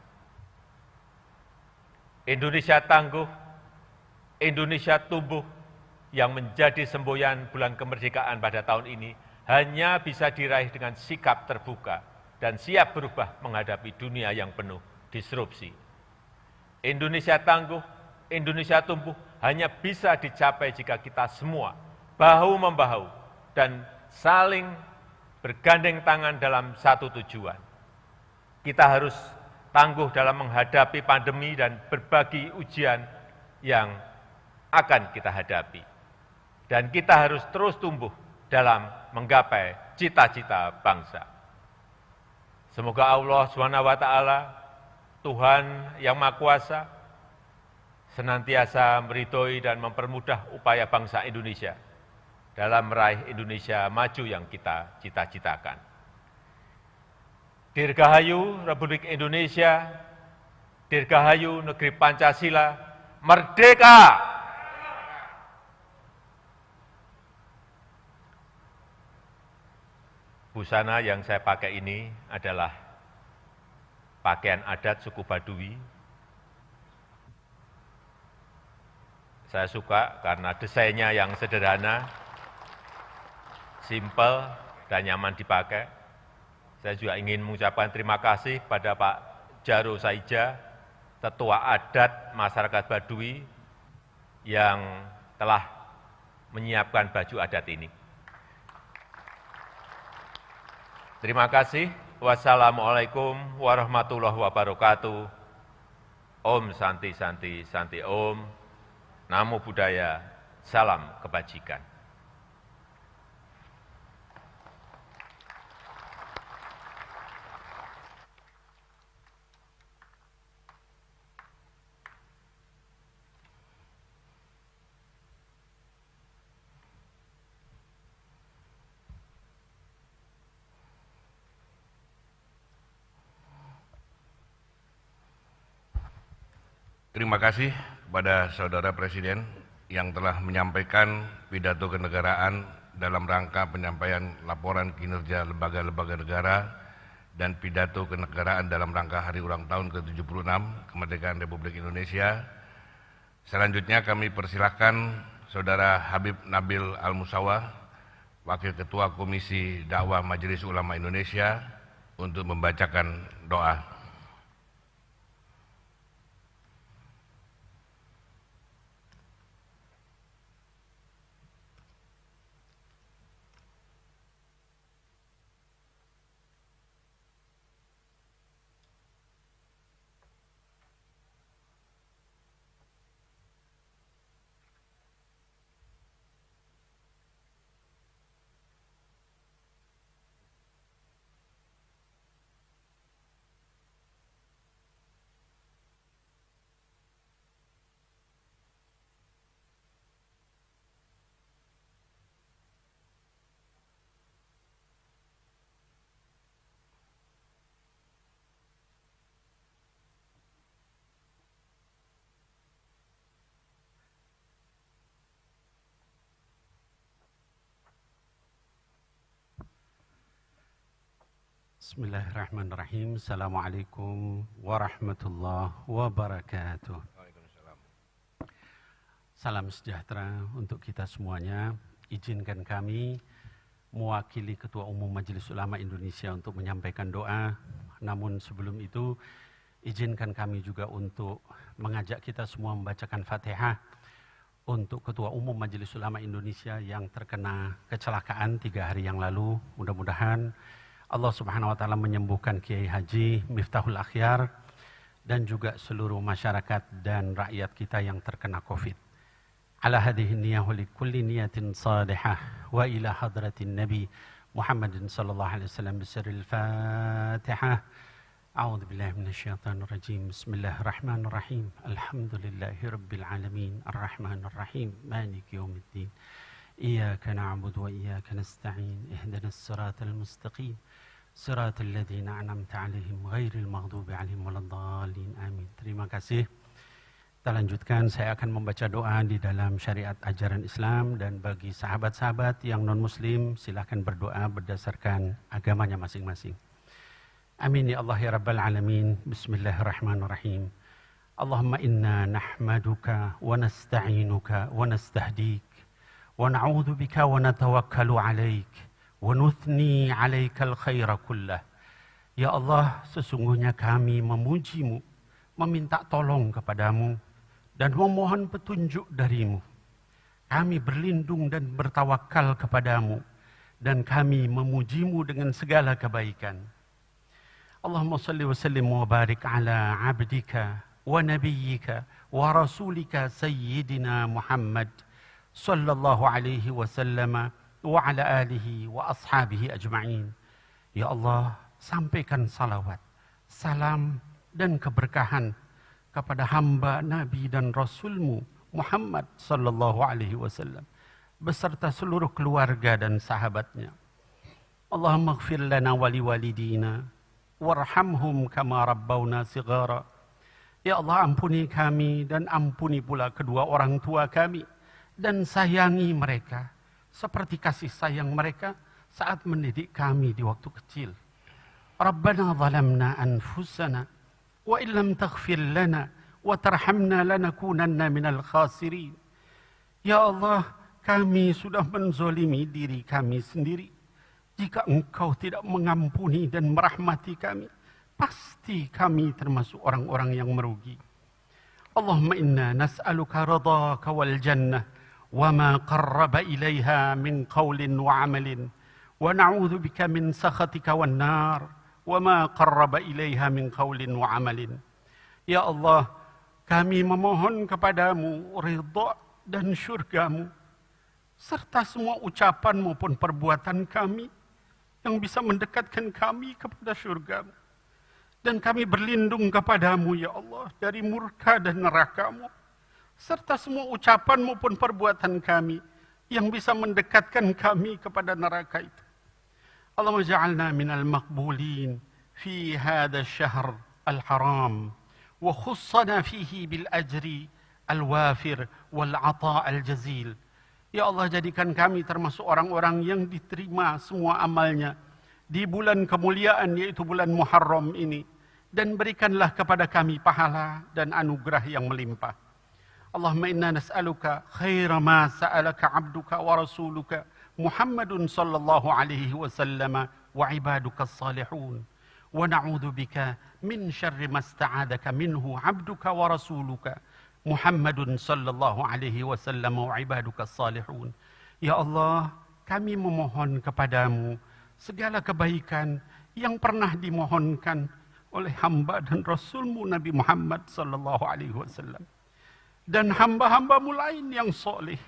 Indonesia tangguh, Indonesia tumbuh yang menjadi semboyan bulan kemerdekaan pada tahun ini hanya bisa diraih dengan sikap terbuka dan siap berubah menghadapi dunia yang penuh disrupsi. Indonesia tangguh, Indonesia tumbuh hanya bisa dicapai jika kita semua bahu-membahu dan saling bergandeng tangan dalam satu tujuan. Kita harus tangguh dalam menghadapi pandemi dan berbagi ujian yang akan kita hadapi. Dan kita harus terus tumbuh dalam menggapai cita-cita bangsa. Semoga Allah SWT, Tuhan yang Maha Kuasa, senantiasa meridhoi dan mempermudah upaya bangsa Indonesia dalam meraih Indonesia maju yang kita cita-citakan. Dirgahayu Republik Indonesia, Dirgahayu Negeri Pancasila, merdeka! Busana yang saya pakai ini adalah pakaian adat suku Baduy. Saya suka karena desainnya yang sederhana, simpel, dan nyaman dipakai. Saya juga ingin mengucapkan terima kasih pada Pak Jaro Saija, Tetua Adat Masyarakat Baduy, yang telah menyiapkan baju adat ini. Terima kasih. Wassalamualaikum warahmatullahi wabarakatuh. Om Santi Santi Santi Om. Namo Buddhaya. Salam kebajikan. Terima kasih kepada Saudara Presiden yang telah menyampaikan pidato kenegaraan dalam rangka penyampaian laporan kinerja lembaga-lembaga negara dan pidato kenegaraan dalam rangka hari ulang tahun ke-76 kemerdekaan Republik Indonesia. Selanjutnya kami persilahkan Saudara Habib Nabil Al-Musawah, Wakil Ketua Komisi Dakwah Majelis Ulama Indonesia, untuk membacakan doa. Bismillahirrahmanirrahim. Assalamualaikum warahmatullahi wabarakatuh. Salam sejahtera untuk kita semuanya. Izinkan kami mewakili Ketua Umum Majelis Ulama Indonesia untuk menyampaikan doa. Namun sebelum itu, izinkan kami juga untuk mengajak kita semua membacakan Fatihah untuk Ketua Umum Majelis Ulama Indonesia yang terkena kecelakaan 3 hari yang lalu. Mudah-mudahan Allah Subhanahu wa taala menyembuhkan Kiai Haji Miftahul Akhyar dan juga seluruh masyarakat dan rakyat kita yang terkena Covid. Ala hadhihi niyyah wa likulli niyatin salihah wa ila hadratin Nabi Muhammadin sallallahu alaihi wasallam bisirril Fatihah. A'udzu billahi minasyaitonir rajim. Bismillahirrahmanirrahim. Alhamdulillahirabbil alamin. Arrahmanir rahim. Maliki yaumiddin. Iyyaka na'budu wa iyyaka nasta'in. Ihdinas siratal mustaqim. Siratal ladzina an'amta 'alaihim ghairil maghdubi 'alaihim waladdallin. Amin. Terima kasih. Kita lanjutkan, saya akan membaca doa di dalam syariat ajaran Islam, dan bagi sahabat-sahabat yang non-muslim silakan berdoa berdasarkan agamanya masing-masing. Amin ya Allah ya Rabbal Alamin. Bismillahirrahmanirrahim. Allahumma inna nahmaduka wa nasta'inuka wa nastahdik wa na'udhu bika wa natawakkalu alaik wa nuthni alaikal khaira kullah. Ya Allah, sesungguhnya kami memujimu, meminta tolong kepadamu, dan memohon petunjuk darimu. Kami berlindung dan bertawakal kepadamu, dan kami memujimu dengan segala kebaikan. Allahumma salli wa sallim wa barik ala abdika wa nabiyyika wa rasulika sayyidina Muhammad sallallahu alaihi wasallam wa ala alihi wa ashabihi ajma'in. Ya Allah, sampaikan salawat, salam dan keberkahan kepada hamba Nabi dan Rasulmu Muhammad sallallahu alaihi wasallam beserta seluruh keluarga dan sahabatnya. Allahumma ighfir lana wa liwalidina warhamhum kama rabbawna sighara. Ya Allah, ampuni kami dan ampuni pula kedua orang tua kami, dan sayangi mereka seperti kasih sayang mereka saat mendidik kami di waktu kecil. Rabbana zalamna anfusana wa illam taghfir lana wa tarhamna lanakunanna minal khasirin. Ya Allah, kami sudah menzolimi diri kami sendiri. Jika Engkau tidak mengampuni dan merahmati kami, pasti kami termasuk orang-orang yang merugi. Allahumma inna nas'aluka ridhaka wal jannah wa ma qarraba ilaiha min qawlin wa amalin, wa na'udzu bika min sakhatika wan nar wa ma qarraba ilaiha min qawlin wa amalin. Ya Allah, kami memohon kepadamu ridha dan syurgamu, serta semua ucapan maupun perbuatan kami yang bisa mendekatkan kami kepada syurgamu. Dan kami berlindung kepadamu, ya Allah, dari murka dan nerakamu, serta semua ucapan maupun perbuatan kami yang bisa mendekatkan kami kepada neraka itu. Allahumma ja'alna minal maqbulin fi hadha syahr al-haram, wa khussana fihi bil ajri al-wafir wal ata' al-jazil. Ya Allah, jadikan kami termasuk orang-orang yang diterima semua amalnya di bulan kemuliaan, yaitu bulan Muharram ini. Dan berikanlah kepada kami pahala dan anugerah yang melimpah. Allahumma inna nas'aluka khaira ma sa'alaka abduka wa rasuluka Muhammadun sallallahu alaihi wasallam wa ibaduka salihun. Wa na'udzu bika min syarri ma sta'adaka minhu abduka wa rasuluka Muhammadun sallallahu alaihi wasallam wa ibaduka salihun. Ya Allah, kami memohon kepadamu segala kebaikan yang pernah dimohonkan oleh hamba dan Rasulmu Nabi Muhammad sallallahu alaihi wasallam, dan hamba-hambamu lain yang soleh.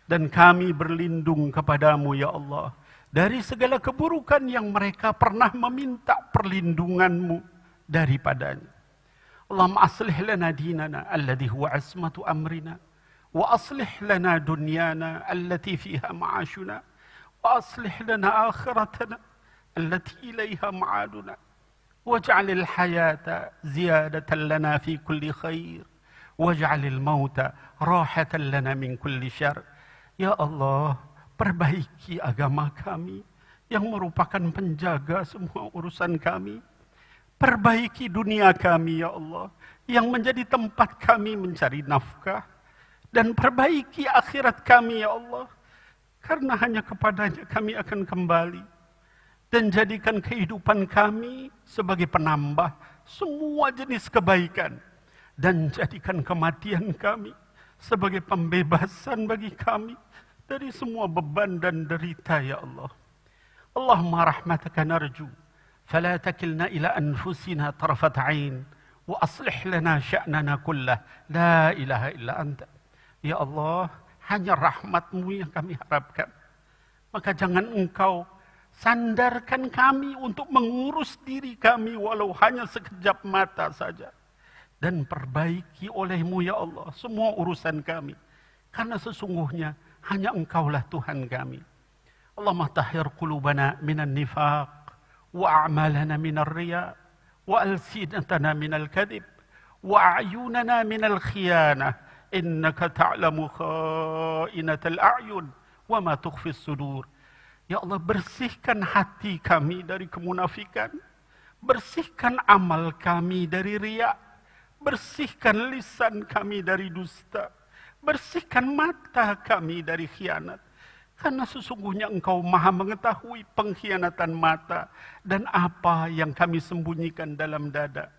Dan kami berlindung kepadamu, ya Allah, dari segala keburukan yang mereka pernah meminta perlindunganmu daripadanya. Allahumma aslih lana dinana alladhi huwa asmatu amrina, wa aslih lana dunyana allati fiha ma'ashuna, wa aslih lana akhiratana allati ilaiha ma'aduna. واجعل الحياة زيادة لنا في كل خير واجعل الموت راحة لنا من كل شر. Ya Allah, perbaiki agama kami yang merupakan penjaga semua urusan kami. Perbaiki dunia kami, ya Allah, yang menjadi tempat kami mencari nafkah. Dan perbaiki akhirat kami, ya Allah, karena hanya kepadanya kami akan kembali. Dan jadikan kehidupan kami sebagai penambah semua jenis kebaikan. Dan jadikan kematian kami sebagai pembebasan bagi kami dari semua beban dan derita, ya Allah. Allahumma rahmataka narju, fala takilna ila anfusina tarfat ain, wa aslih lana sya'nana kullah, la ilaha illa anta. Ya Allah, hanya rahmat-Mu yang kami harapkan. Maka jangan Engkau sandarkan kami untuk mengurus diri kami walau hanya sekejap mata saja. Dan perbaiki oleh-Mu, ya Allah, semua urusan kami. Karena sesungguhnya hanya Engkaulah Tuhan kami. Allahumma tahhir qulubana minan nifaq, wa a'malana minar riya, wa alsinatana minal kadhib, wa a'yunana minal khiyanah. Innaka ta'lamu kha'inatal a'yun, wa ma tukhfis sudur. Ya Allah, bersihkan hati kami dari kemunafikan, bersihkan amal kami dari riya, bersihkan lisan kami dari dusta, bersihkan mata kami dari khianat. Karena sesungguhnya Engkau maha mengetahui pengkhianatan mata dan apa yang kami sembunyikan dalam dada.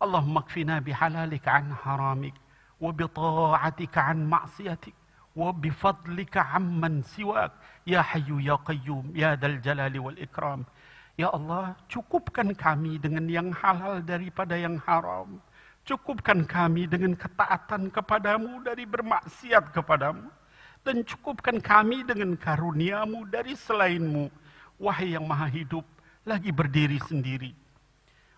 Allahumma kfina bihalalika an haramik, wa bita'atika an ma'siyatik, wa bifadlika amman siwak, ya hayyu ya qayyum, ya dal jalali wal ikram. Ya Allah, cukupkan kami dengan yang halal daripada yang haram. Cukupkan kami dengan ketaatan kepadamu dari bermaksiat kepadamu. Dan cukupkan kami dengan karunia-Mu dari selain-Mu. Wahai yang maha hidup, lagi berdiri sendiri.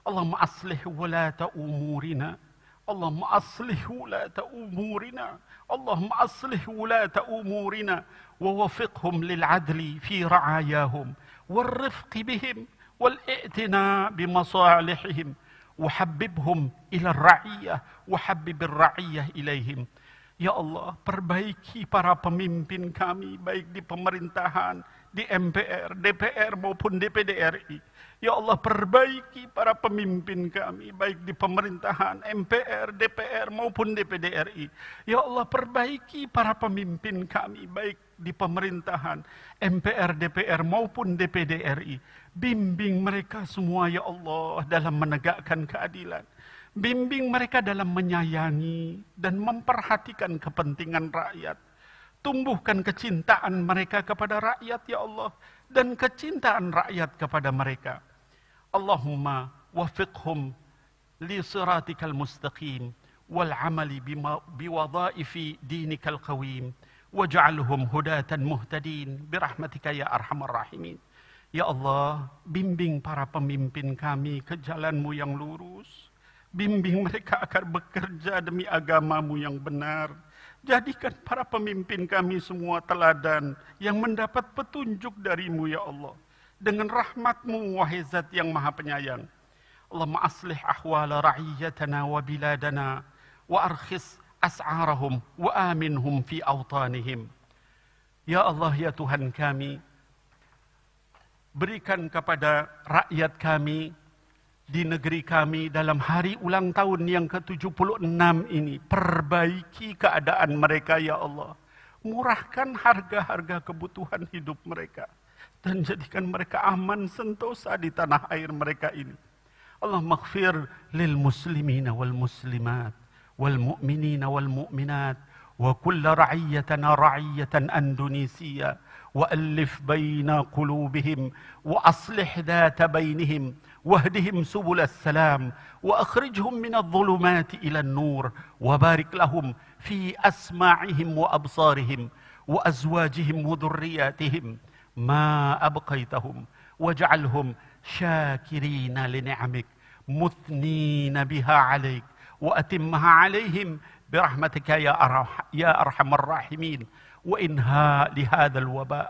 Allahumma aslih wulata umurina. Allahumma aslih wulata umurina. Allahumma aslih wulata umurina. Wa wafiqhum lil'adli fi ra'ayahum. Warrifqi bihim. والائتناء بمصالحهم وحببهم إلى الرعية وحبب الرعية إليهم. Ya Allah, perbaiki para pemimpin kami, baik di pemerintahan, di MPR, DPR maupun DPD RI. Ya Allah, perbaiki para pemimpin kami, baik di pemerintahan, MPR, DPR maupun DPD RI. Ya Allah, perbaiki para pemimpin kami, baik di pemerintahan, MPR, DPR maupun DPD RI. Bimbing mereka semua, ya Allah, dalam menegakkan keadilan. Bimbing mereka dalam menyayangi dan memperhatikan kepentingan rakyat. Tumbuhkan kecintaan mereka kepada rakyat, ya Allah, dan kecintaan rakyat kepada mereka. Allahumma wafiqhum li siratikal mustaqim wal amali biwadhaifi dinikal qawim waj'alhum hudatan muhtadin birahmatika ya arhamar rahimin. Ya Allah, bimbing para pemimpin kami ke jalan-Mu yang lurus. Bimbing mereka agar bekerja demi agama-Mu yang benar. Jadikan para pemimpin kami semua teladan yang mendapat petunjuk dari-Mu, ya Allah. Dengan rahmat-Mu, wahai Zat yang Maha Penyayang. Allahumma aslih ahwala ra'iyyatana wa biladana wa arkhis as'arahum wa aminhum fi awtanihim. Ya Allah, ya Tuhan kami, berikan kepada rakyat kami di negeri kami dalam hari ulang tahun yang ke-76 ini, perbaiki keadaan mereka, ya Allah. Murahkan harga-harga kebutuhan hidup mereka dan jadikan mereka aman sentosa di tanah air mereka ini. Allah maghfir lil muslimina wal muslimat wal mu'minina wal mu'minat wa kulla ra'iyyatana ra'iyyatan Indonesia wa alif baina qulubihim wa aslih dhata bainihim واهدهم سبل السلام وأخرجهم من الظلمات إلى النور وبارك لهم في أسماعهم وأبصارهم وأزواجهم وذرياتهم ما أبقيتهم واجعلهم شاكرين لنعمك مثنين بها عليك وأتمها عليهم برحمتك يا أرحم الراحمين وإنهاء لهذا الوباء.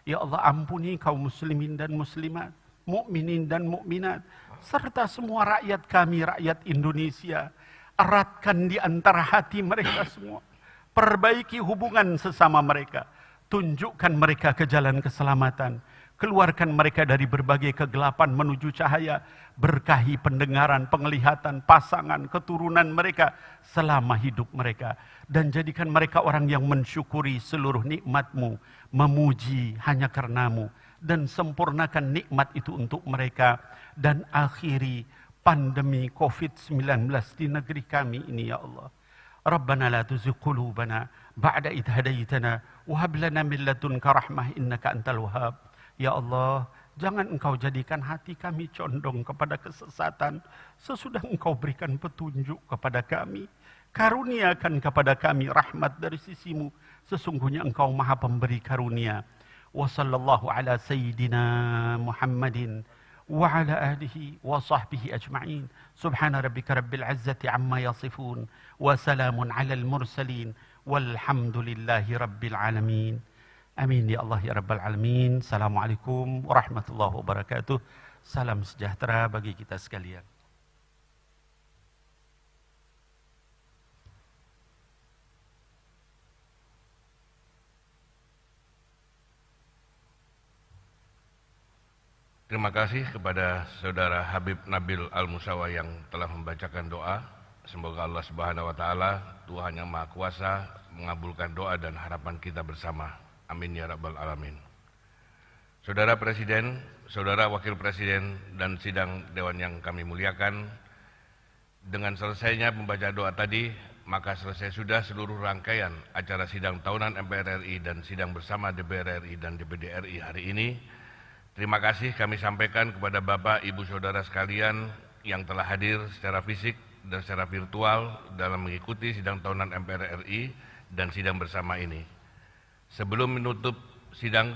Ya Allah, ampuni kaum muslimin dan muslimat, mukminin dan mukminat, serta semua rakyat kami, rakyat Indonesia. Eratkan di antara hati mereka semua. Perbaiki hubungan sesama mereka. Tunjukkan mereka ke jalan keselamatan. Keluarkan mereka dari berbagai kegelapan menuju cahaya. Berkahi pendengaran, penglihatan, pasangan, keturunan mereka selama hidup mereka. Dan jadikan mereka orang yang mensyukuri seluruh nikmat-Mu, memuji hanya karena-Mu, dan sempurnakan nikmat itu untuk mereka, dan akhiri pandemi COVID-19 di negeri kami ini, ya Allah. Rabbana la tuzigh qulubana ba'da idh hadaitana wa hab lana min ladunka rahmah innaka antal wahhab. Ya Allah, jangan Engkau jadikan hati kami condong kepada kesesatan sesudah Engkau berikan petunjuk kepada kami. Karuniakan kepada kami rahmat dari sisi-Mu, sesungguhnya Engkau Maha Pemberi karunia. Wa sallallahu ala sayyidina Muhammadin wa ala alihi wa sahbihi ajma'in. Subhana rabbika rabbil izzati amma yasifun wa salamun ala al-mursalin walhamdulillahi rabbil alamin. Amin ya Allah ya rabbal alamin. Assalamualaikum warahmatullahi wabarakatuh. Salam sejahtera bagi kita sekalian. Terima kasih kepada Saudara Habib Nabil Al-Musawa yang telah membacakan doa. Semoga Allah Subhanahu wa Ta'ala, Tuhan yang Maha Kuasa, mengabulkan doa dan harapan kita bersama. Amin ya rabbal alamin. Saudara Presiden, Saudara Wakil Presiden, dan sidang Dewan yang kami muliakan, dengan selesainya membaca doa tadi, maka selesai sudah seluruh rangkaian acara sidang tahunan MPR RI dan sidang bersama DPR RI dan DPD RI hari ini. Terima kasih kami sampaikan kepada Bapak, Ibu, Saudara sekalian yang telah hadir secara fisik dan secara virtual dalam mengikuti sidang tahunan MPR RI dan sidang bersama ini. Sebelum menutup sidang,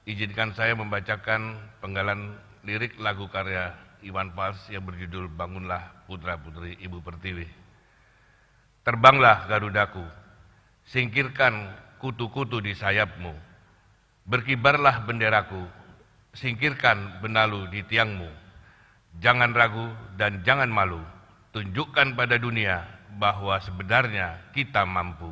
izinkan saya membacakan penggalan lirik lagu karya Iwan Fals yang berjudul Bangunlah Putra Putri Ibu Pertiwi. Terbanglah Garudaku, singkirkan kutu-kutu di sayapmu. Berkibarlah benderaku, singkirkan benalu di tiangmu. Jangan ragu dan jangan malu. Tunjukkan pada dunia bahwa sebenarnya kita mampu.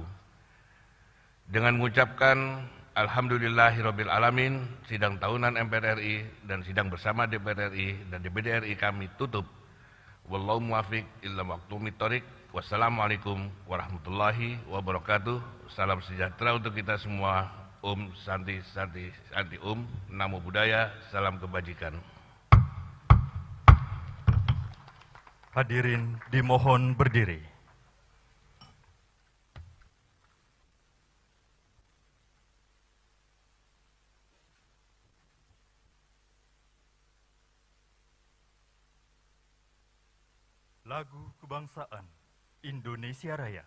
Dengan mengucapkan Alhamdulillahirabbil alamin, sidang tahunan MPR RI dan sidang bersama DPR RI dan DPD RI kami tutup. Wallahu muwaffiq ila maqtumit thoriq. Wassalamualaikum warahmatullahi wabarakatuh. Salam sejahtera untuk kita semua. Santi Santi Santi Namo Buddhaya. Salam kebajikan. Hadirin dimohon berdiri. Lagu Kebangsaan Indonesia Raya.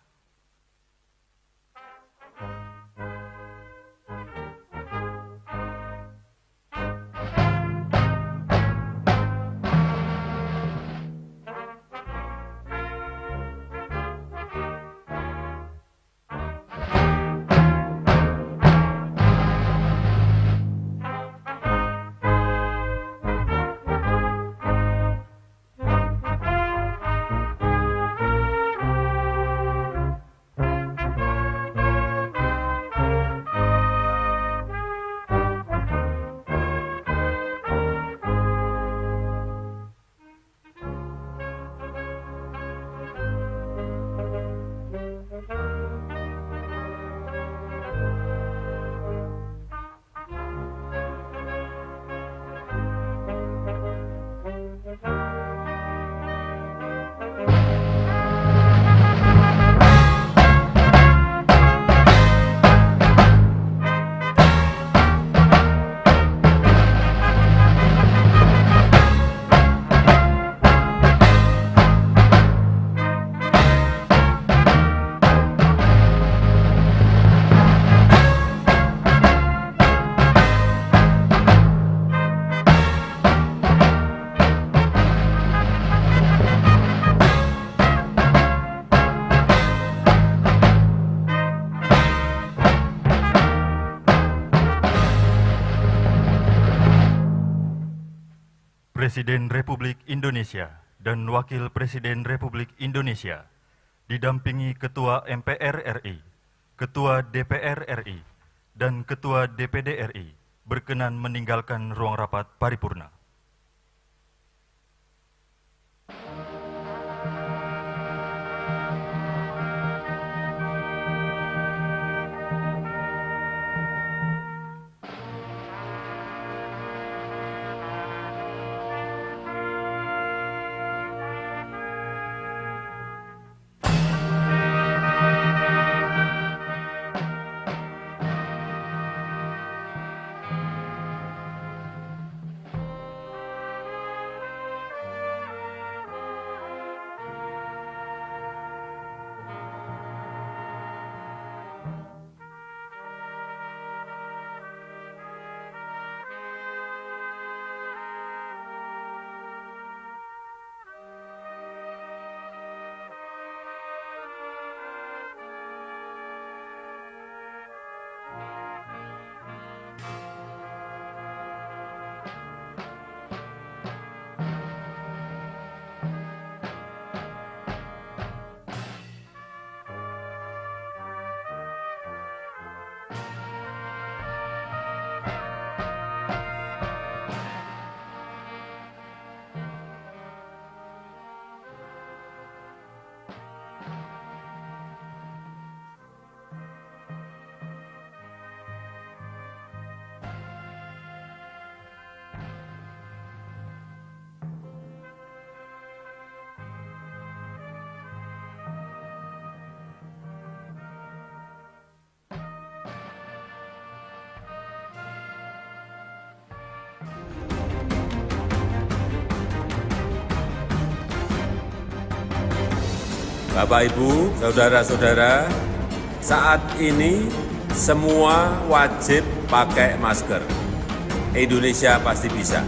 Presiden Republik Indonesia dan Wakil Presiden Republik Indonesia didampingi Ketua MPR RI, Ketua DPR RI, dan Ketua DPD RI berkenan meninggalkan ruang rapat paripurna. Bapak, Ibu, saudara-saudara, saat ini semua wajib pakai masker. Indonesia pasti bisa.